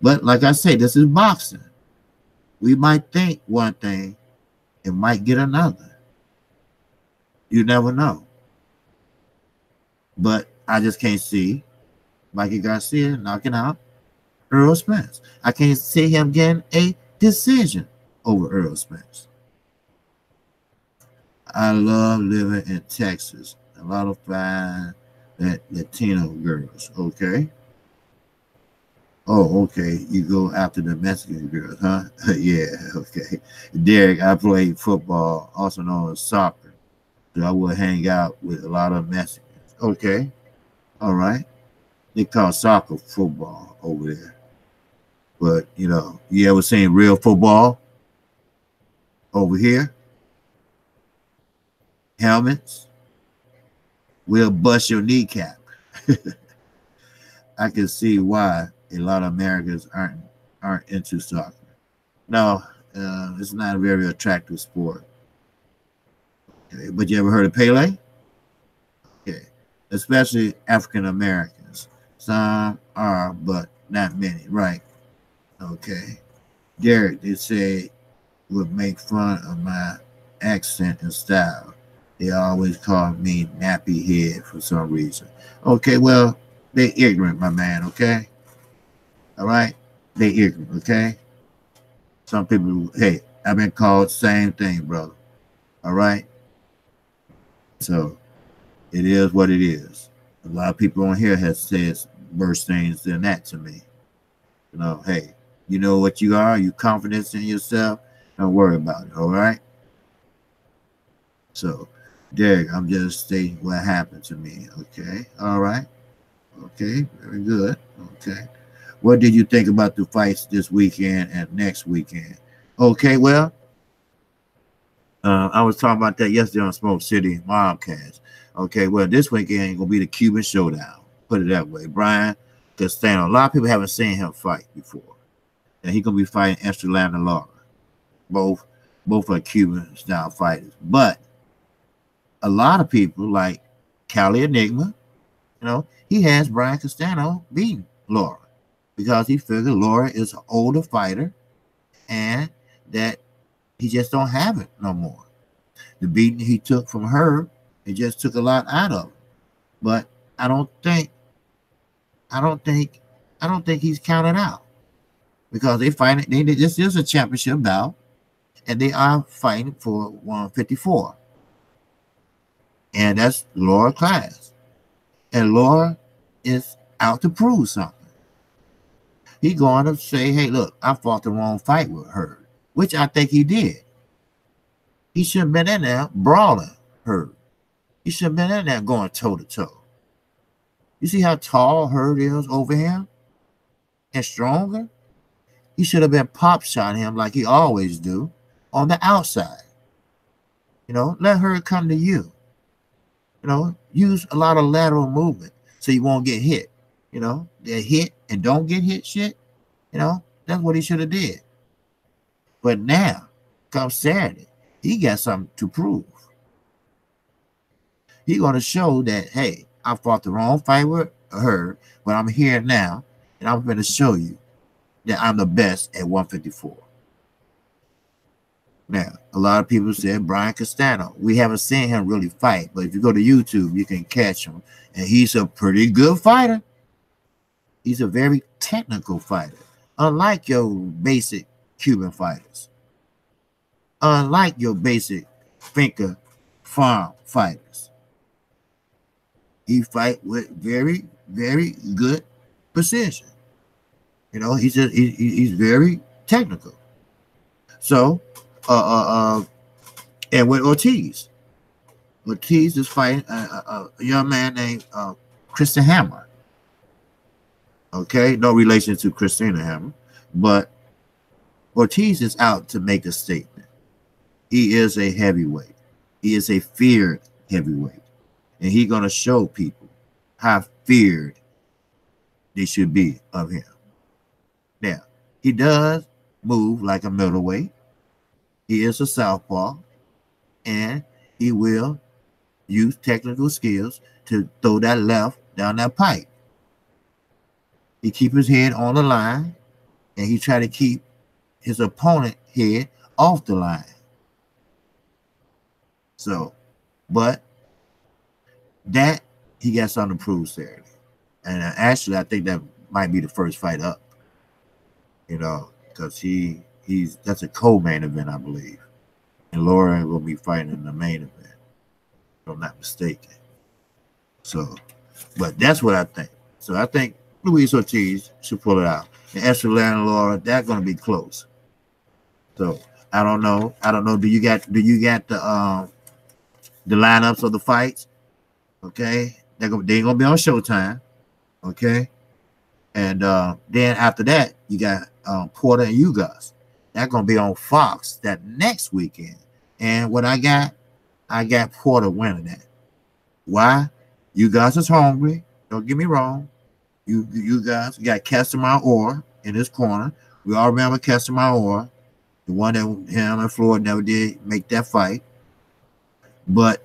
But like I say, this is boxing. We might think one thing and might get another. You never know. But I just can't see Mikey Garcia knocking out Earl Spence. I can't see him getting a decision over Earl Spence. I love living in Texas. A lot of fine Latino girls. Okay. Oh, okay. You go after the Mexican girls, huh? Yeah, okay. Derek, I played football, also known as soccer. So I would hang out with a lot of Mexicans. Okay. All right. They call soccer football over there. But, you know, you ever seen real football over here? Helmets. We'll bust your kneecap. I can see why a lot of Americans aren't into soccer. No, it's not a very attractive sport. Okay, but you ever heard of Pele? Okay, especially African Americans. Some are, but not many, right? Okay. Derek, they say, would make fun of my accent and style. They always call me nappy head for some reason. Okay, well, they ignorant, my man, okay? All right? They ignorant, okay? Some people, hey, I've been called same thing, brother. All right? So it is what it is. A lot of people on here have said worse things than that to me. You know, hey, you know what you are, you confidence in yourself, don't worry about it, all right? So, Derek, I'm just stating what happened to me, okay? All right? Okay, very good. Okay. What did you think about the fights this weekend and next weekend? Okay, well, I was talking about that yesterday on Smoke City Mobcast. Okay, well, this weekend gonna be the Cuban Showdown. Put it that way. Brian Castano. A lot of people haven't seen him fight before, and he's gonna be fighting Estrelana Lara. Both are Cuban style fighters. But a lot of people like Cali Enigma, you know, he has Brian Castano beating Lara because he figured Lara is an older fighter and that he just don't have it no more. The beating he took from her, it just took a lot out of him. But I don't think he's counted out because they fighting. This is a championship bout, and they are fighting for 154, and that's Lara class. And Lara is out to prove something. He going to say, "Hey, look, I fought the wrong fight with her," which I think he did. He should have been in there brawling her. He should have been in there going toe to toe. You see how tall Hurd is over him and stronger? He should have been pop shot him like he always do on the outside. You know, let Hurd come to you. You know, use a lot of lateral movement so you won't get hit. You know, they hit and don't get hit shit. You know, that's what he should have did. But now, come Saturday, he got something to prove. He's going to show that, hey, I fought the wrong fight with her, but I'm here now, and I'm going to show you that I'm the best at 154. Now, a lot of people said Brian Castano. We haven't seen him really fight, but if you go to YouTube, you can catch him, and he's a pretty good fighter. He's a very technical fighter, unlike your basic Cuban fighters, unlike your basic Finca farm fighters. He fight with very, very good precision. You know, he's very technical. So, and with Ortiz is fighting a young man named Kristen Hammer. Okay, no relation to Christina Hammer, but Ortiz is out to make a statement. He is a heavyweight. He is a feared heavyweight. And he's going to show people how feared they should be of him. Now, he does move like a middleweight. He is a southpaw. And he will use technical skills to throw that left down that pipe. He keep his head on the line. And he try to keep his opponent head off the line. So, but that he got something to prove Saturday. And actually, I think that might be the first fight up. You know, because that's a co-main event, I believe. And Lara will be fighting in the main event, if I'm not mistaken. So, but that's what I think. So I think Luis Ortiz should pull it out. And Estrelana and Lara, they're going to be close. So I don't know. Do you got the lineups of the fights? Okay, they ain't gonna be on Showtime. Okay, and then after that, you got Porter and Ugas. That's gonna be on Fox that next weekend. And what I got Porter winning that. Why? Ugas is hungry. Don't get me wrong. You guys got Casamar Orr in his corner. We all remember Casamar Orr, the one that him and Floyd never did make that fight. But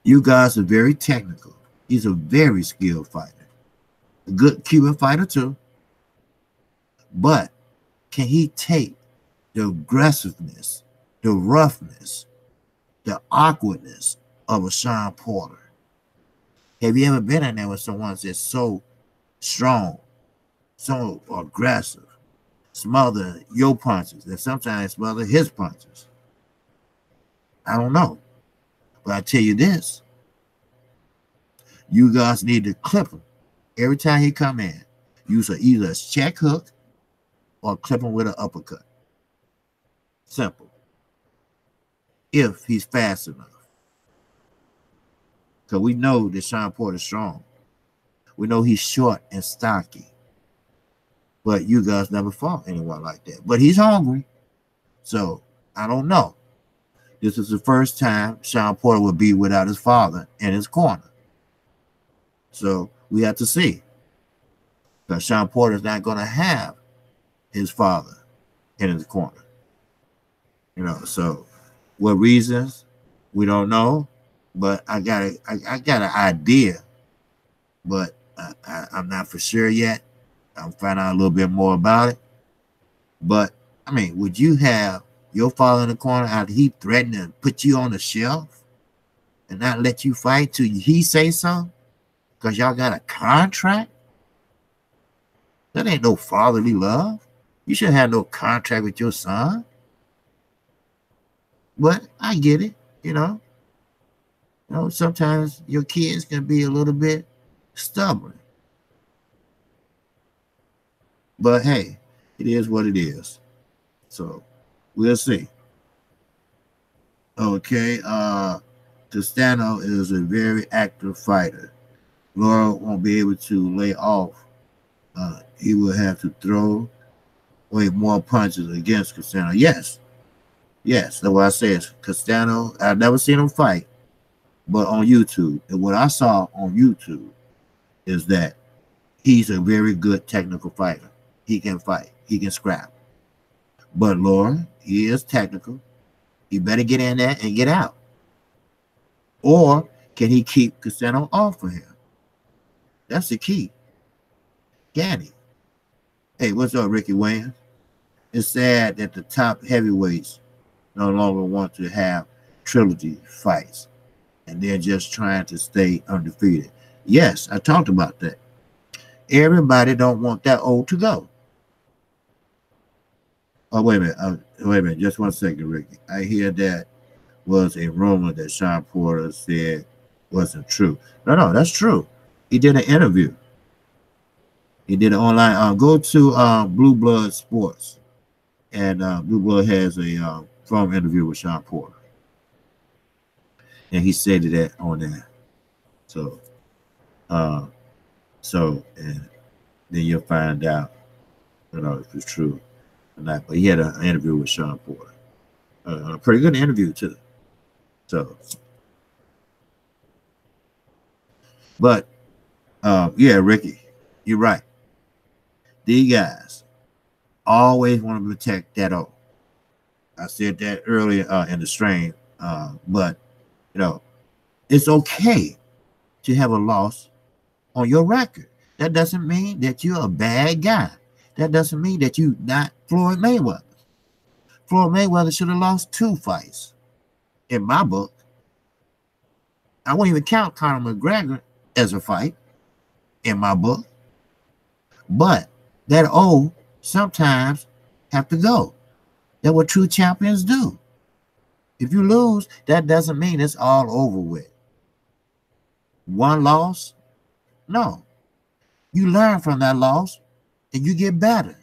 you guys are very technical. He's a very skilled fighter. A good Cuban fighter, too. But can he take the aggressiveness, the roughness, the awkwardness of a Sean Porter. Have you ever been in there with someone that's so strong, so aggressive, smother your punches, and sometimes smother his punches? I don't know. But I tell you this, you guys need to clip him every time he come in. Use either a check hook or clip him with an uppercut. Simple. If he's fast enough. Because we know that Sean Porter's strong. We know he's short and stocky. But you guys never fought anyone like that. But he's hungry. So, I don't know. This is the first time Sean Porter will be without his father in his corner. So, we have to see. Because Sean Porter's not going to have his father in his corner. You know, so what reasons? We don't know. But I got an idea. But I'm not for sure yet. I'll find out a little bit more about it. But, I mean, would you have your father in the corner after he threatened to put you on the shelf and not let you fight till he say so? Because y'all got a contract? That ain't no fatherly love. You shouldn't have no contract with your son. But I get it, you know. You know, sometimes your kids can be a little bit stubborn. But hey, it is what it is. So we'll see. Okay, Castano is a very active fighter. Laura won't be able to lay off. He will have to throw away more punches against Castano. Yes, that's what I said. Castano, I've never seen him fight, but on YouTube. And what I saw on YouTube is that he's a very good technical fighter. He can fight. He can scrap. But Laura, he is technical. He better get in there and get out. Or can he keep Castano off of him? That's the key. Can he? Hey, what's up, Ricky Wayans? It's sad that the top heavyweights no longer want to have trilogy fights. And they're just trying to stay undefeated. Yes, I talked about that. Everybody don't want that old to go. Oh, wait a minute. Just 1 second, Ricky. I hear that was a rumor that Sean Porter said wasn't true. No, that's true. He did an interview. He did it online. Go to Blue Blood Sports. And Blue Blood has a phone interview with Sean Porter. And he said that on there. So, and then you'll find out, you know, if it's true or not. But he had an interview with Sean Porter. A pretty good interview, too. So, but, yeah, Ricky, you're right. These guys always want to protect that O. I said that earlier in the stream, but, you know, it's okay to have a loss on your record. That doesn't mean that you're a bad guy. That doesn't mean that you're not Floyd Mayweather. Floyd Mayweather should have lost 2 fights. In my book, I won't even count Conor McGregor as a fight in my book. But that O sometimes have to go. That's what true champions do. If you lose, that doesn't mean it's all over with. 1 loss? No. You learn from that loss and you get better.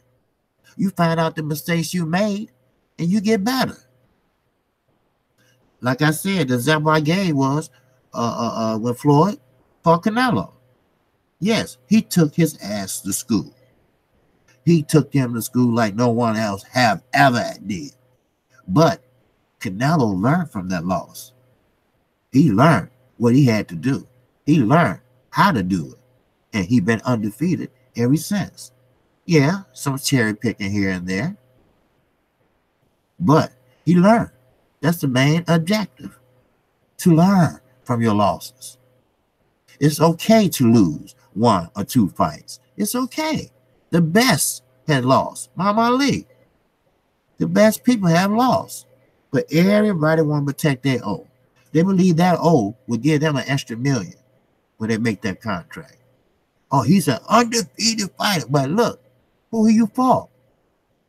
You find out the mistakes you made and you get better. Like I said, the example I gave was with Floyd fought Canelo. Yes, he took his ass to school. He took him to school like no one else have ever did. But Canelo learned from that loss. He learned what he had to do. He learned how to do it. And he's been undefeated ever since. Yeah, some cherry picking here and there. But he learned. That's the main objective. To learn from your losses. It's okay to lose 1 or 2 fights. It's okay. The best had lost. Muhammad Ali. The best people have lost. But everybody want to protect their own. They believe that O would give them an extra million when they make that contract. Oh, he's an undefeated fighter. But look, who you fought?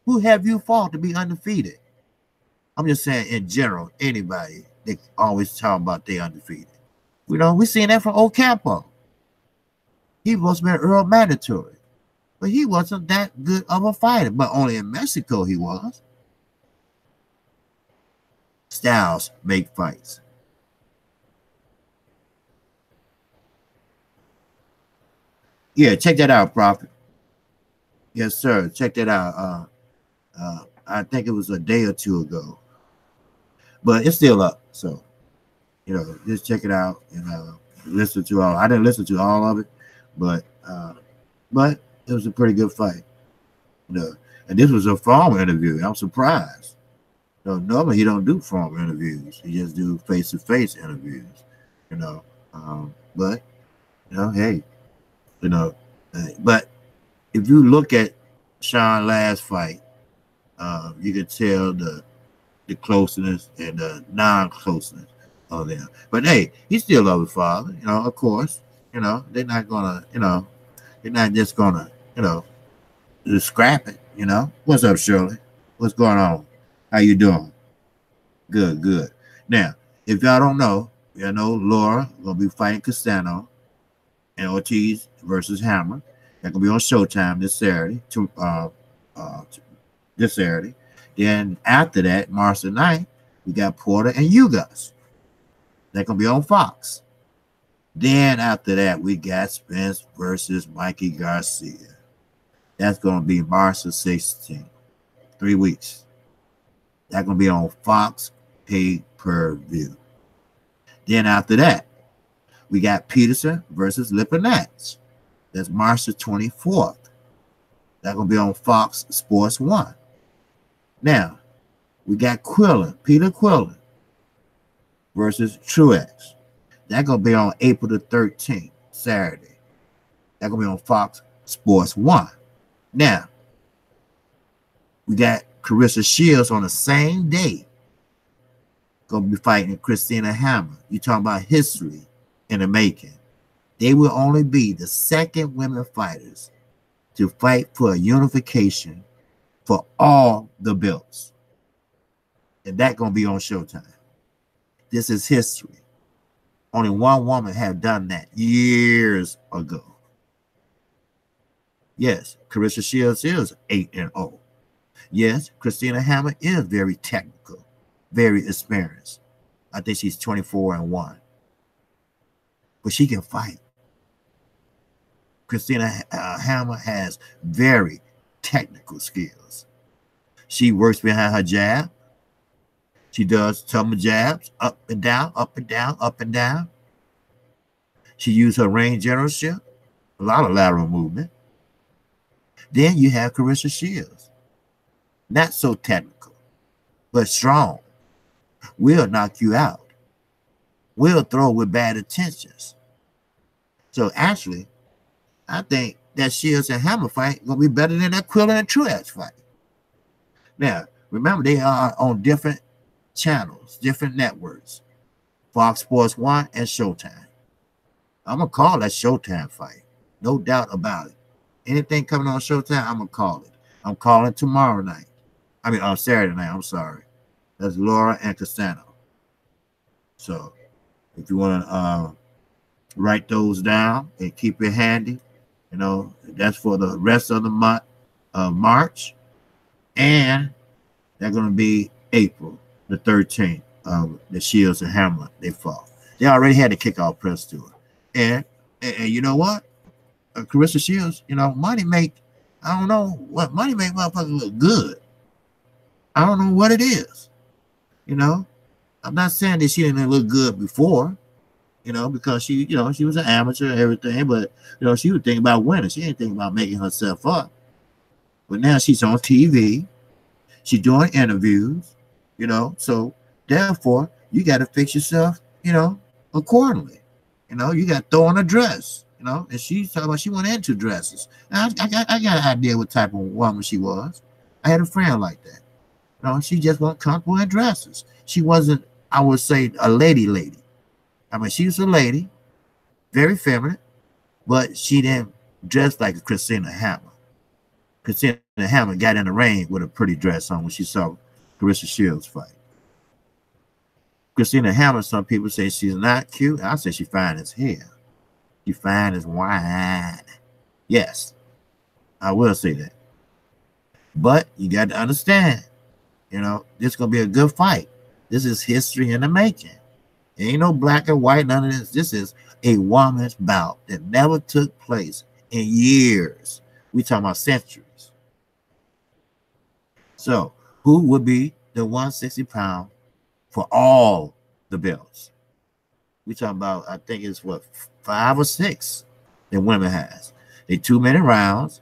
Who have you fought to be undefeated? I'm just saying in general, anybody, they always talk about they undefeated. You know, we seen that from Ocampo. He was been Earl mandatory. But he wasn't that good of a fighter. But only in Mexico he was. Styles make fights. Yeah, check that out, Prophet. Yes, sir. Check that out. I think it was a day or two ago. But it's still up. So, you know, just check it out and listen to all. I didn't listen to all of it, but it was a pretty good fight. You know, and this was a formal interview. I'm surprised. You know, normally he don't do formal interviews. He just do face-to-face interviews. You know, but you know, hey, you know, but if you look at Sean's last fight, you can tell the closeness and the non-closeness of them. But hey, he still loves his father, you know, of course. You know, they're not gonna, you know, they're not just gonna, you know, just scrap it, you know. What's up, Shirley? What's going on? How you doing? Good, good. Now, if y'all don't know, you know Laura gonna be fighting Castano and Ortiz versus Hammer. That's gonna be on Showtime this Saturday. This Saturday. Then after that, March the 9th, we got Porter and Ugas. That's gonna be on Fox. Then after that, we got Spence versus Mikey Garcia. That's gonna be March the 16th. 3 weeks. That's gonna be on Fox pay-per-view. Then after that, we got Peterson versus Lipinets. That's March the 24th. That's gonna be on Fox Sports 1. Now, we got Peter Quillen versus Truex. That's going to be on April the 13th, Saturday. That's going to be on Fox Sports 1. Now, we got Carissa Shields on the same day. Going to be fighting Christina Hammer. You're talking about history in the making. They will only be the second women fighters to fight for a unification for all the belts. And that's going to be on Showtime. This is history. Only one woman had done that years ago. Yes, Carissa Shields is 8-0. Yes, Christina Hammer is very technical, very experienced. I think she's 24-1. But she can fight. Christina Hammer has very technical skills. She works behind her jab. She does tumble jabs, up and down, up and down, up and down. She used her range generalship, a lot of lateral movement. Then you have Carissa Shields. Not so technical, but strong. Will knock you out. Will throw with bad intentions. So actually, I think that Shields and Hammer fight gonna be better than that Quillen and Truex fight. Now, remember they are on different channels, different networks. Fox Sports 1 and Showtime. I'm gonna call that Showtime fight. No doubt about it. Anything coming on Showtime, I'm gonna call it. I'm calling tomorrow night. I mean on Saturday night, I'm sorry. That's Laura and Castano. So if you wanna write those down and keep it handy. You know, that's for the rest of the month of March. And they're going to be April the 13th. The Shields and Hammer, they fought. They already had the kickoff press tour. And you know what? Carissa Shields, you know, money make, I don't know what, money make motherfuckers look good. I don't know what it is. You know, I'm not saying that she didn't look good before. You know, because she, you know, she was an amateur and everything, but, you know, she was thinking about winning. She ain't thinking about making herself up. But now she's on TV. She's doing interviews, you know, so therefore you got to fix yourself, you know, accordingly. You know, you got to throw on a dress, you know, and she's talking about she went into dresses. And I got an idea what type of woman she was. I had a friend like that. You know, she just wasn't comfortable in dresses. She wasn't I would say a lady. I mean, she was a lady, very feminine, but she didn't dress like a Christina Hammer. Christina Hammer got in the ring with a pretty dress on when she saw Carissa Shields fight. Christina Hammer, some people say she's not cute. I say she fine as hell. She fine as wine. Yes, I will say that. But you got to understand, you know, this is going to be a good fight. This is history in the making. It ain't no black and white, none of this. This is a woman's bout that never took place in years. We talking about centuries. So, who would be the 160-pound for all the belts? We talking about, I think it's what, 5 or 6 that women has. They 2-minute rounds,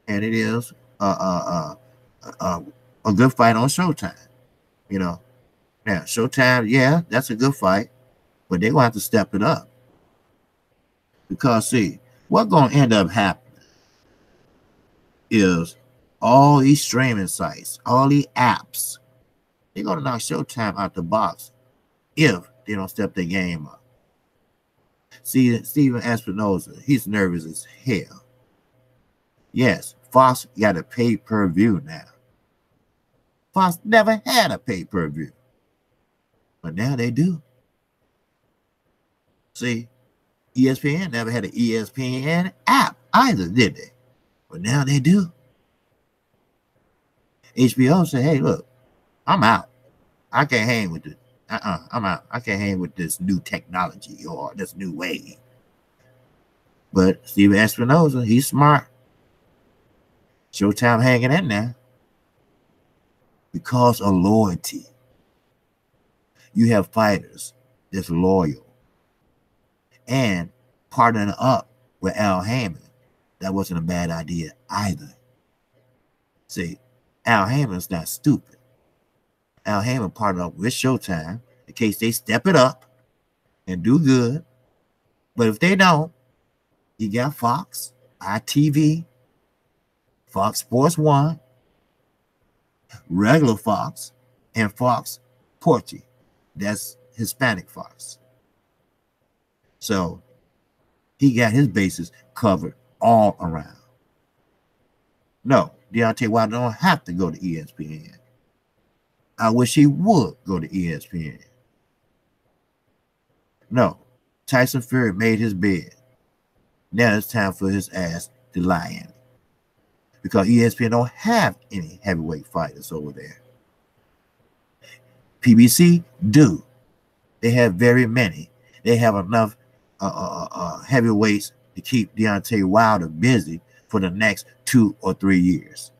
and it is a good fight on Showtime. You know, yeah, Showtime, yeah, that's a good fight, but they're gonna have to step it up. Because see, what's gonna end up happening is all these streaming sites, all these apps, they're gonna knock Showtime out the box if they don't step their game up. See, Steven Espinosa, he's nervous as hell. Yes, Fox got a pay-per-view now. Fox never had a pay-per-view, but now they do. See, ESPN never had an ESPN app either, did they? But now they do. HBO said, hey, look, I'm out. I can't hang with it. I'm out. I can't hang with this new technology or this new way. But Steven Espinosa, he's smart. Showtime hanging in there because of loyalty. You have fighters that's loyal and partnering up with Al Heyman. That wasn't a bad idea either. See, Al Heyman's not stupid. Al Heyman partnered up with Showtime in case they step it up and do good. But if they don't, you got Fox, ITV, Fox Sports 1, regular Fox, and Fox Porty. That's Hispanic Fox. So he got his bases covered all around. No, Deontay Wilder don't have to go to ESPN. I wish he would go to ESPN. No, Tyson Fury made his bed. Now it's time for his ass to lie in it. Because ESPN don't have any heavyweight fighters over there. PBC do. They have very many. They have enough heavyweights to keep Deontay Wilder busy for the next 2 or 3 years.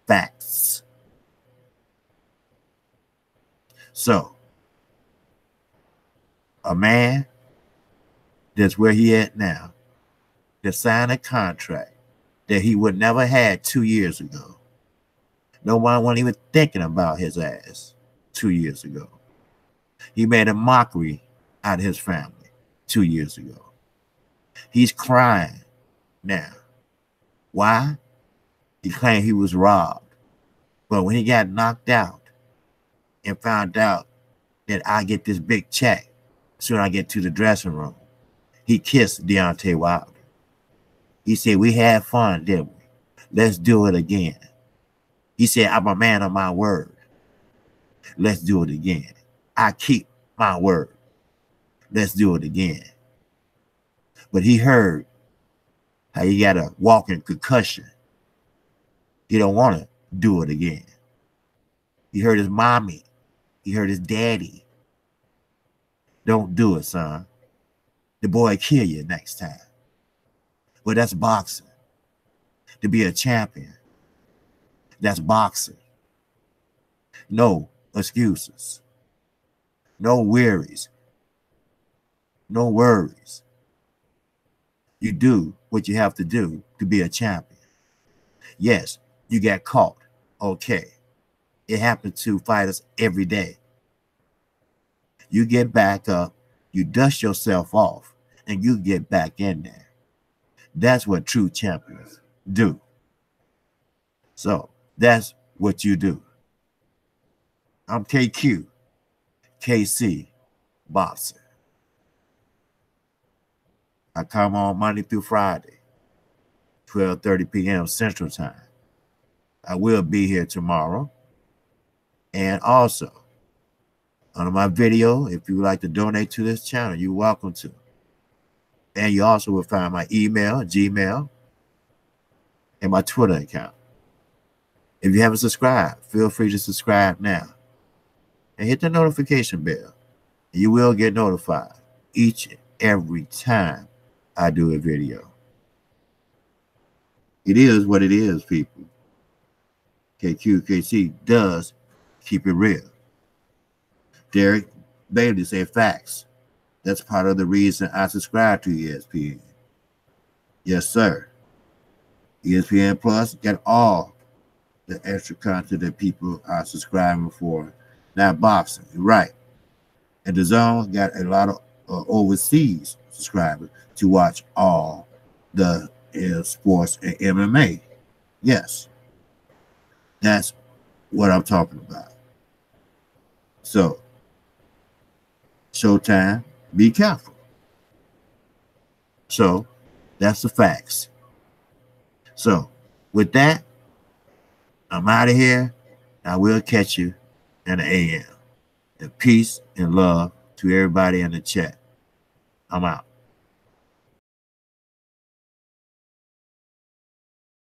Facts. So, a man that's where he at now, that signed a contract that he would never had 2 years ago. No one wasn't even thinking about his ass 2 years ago. He made a mockery out of his family 2 years ago. He's crying now. Why? He claimed he was robbed. But when he got knocked out and found out that I get this big check soon I get to the dressing room, he kissed Deontay Wilder. He said, we had fun, didn't we? Let's do it again. He said, I'm a man of my word. Let's do it again. I keep my word. Let's do it again. But he heard how he got a walking concussion. He don't want to do it again. He heard his mommy. He heard his daddy. Don't do it, son. The boy kill you next time. Well, that's boxing. To be a champion, that's boxing. No excuses. No worries. No worries. You do what you have to do to be a champion. Yes, you got caught. Okay. It happens to fighters every day. You get back up, you dust yourself off, and you get back in there. That's what true champions do. So that's what you do. I'm KQ. KQKC boxing. I come on Monday through Friday, 12:30 p.m. Central Time. I will be here tomorrow. And also, under my video, if you would like to donate to this channel, you're welcome to. And you also will find my email, Gmail, and my Twitter account. If you haven't subscribed, feel free to subscribe now. And hit the notification bell. You will get notified each and every time I do a video. It is what it is, people. KQKC does keep it real. Derek Bailey said facts. That's part of the reason I subscribe to ESPN. Yes, sir. ESPN Plus got all the extra content that people are subscribing for. Now boxing, right. And the Zone got a lot of overseas subscribers to watch all the sports and MMA. Yes. That's what I'm talking about. So, Showtime, be careful. So, that's the facts. So, with that, I'm out of here. I will catch you in the AM. And peace and love to everybody in the chat. I'm out.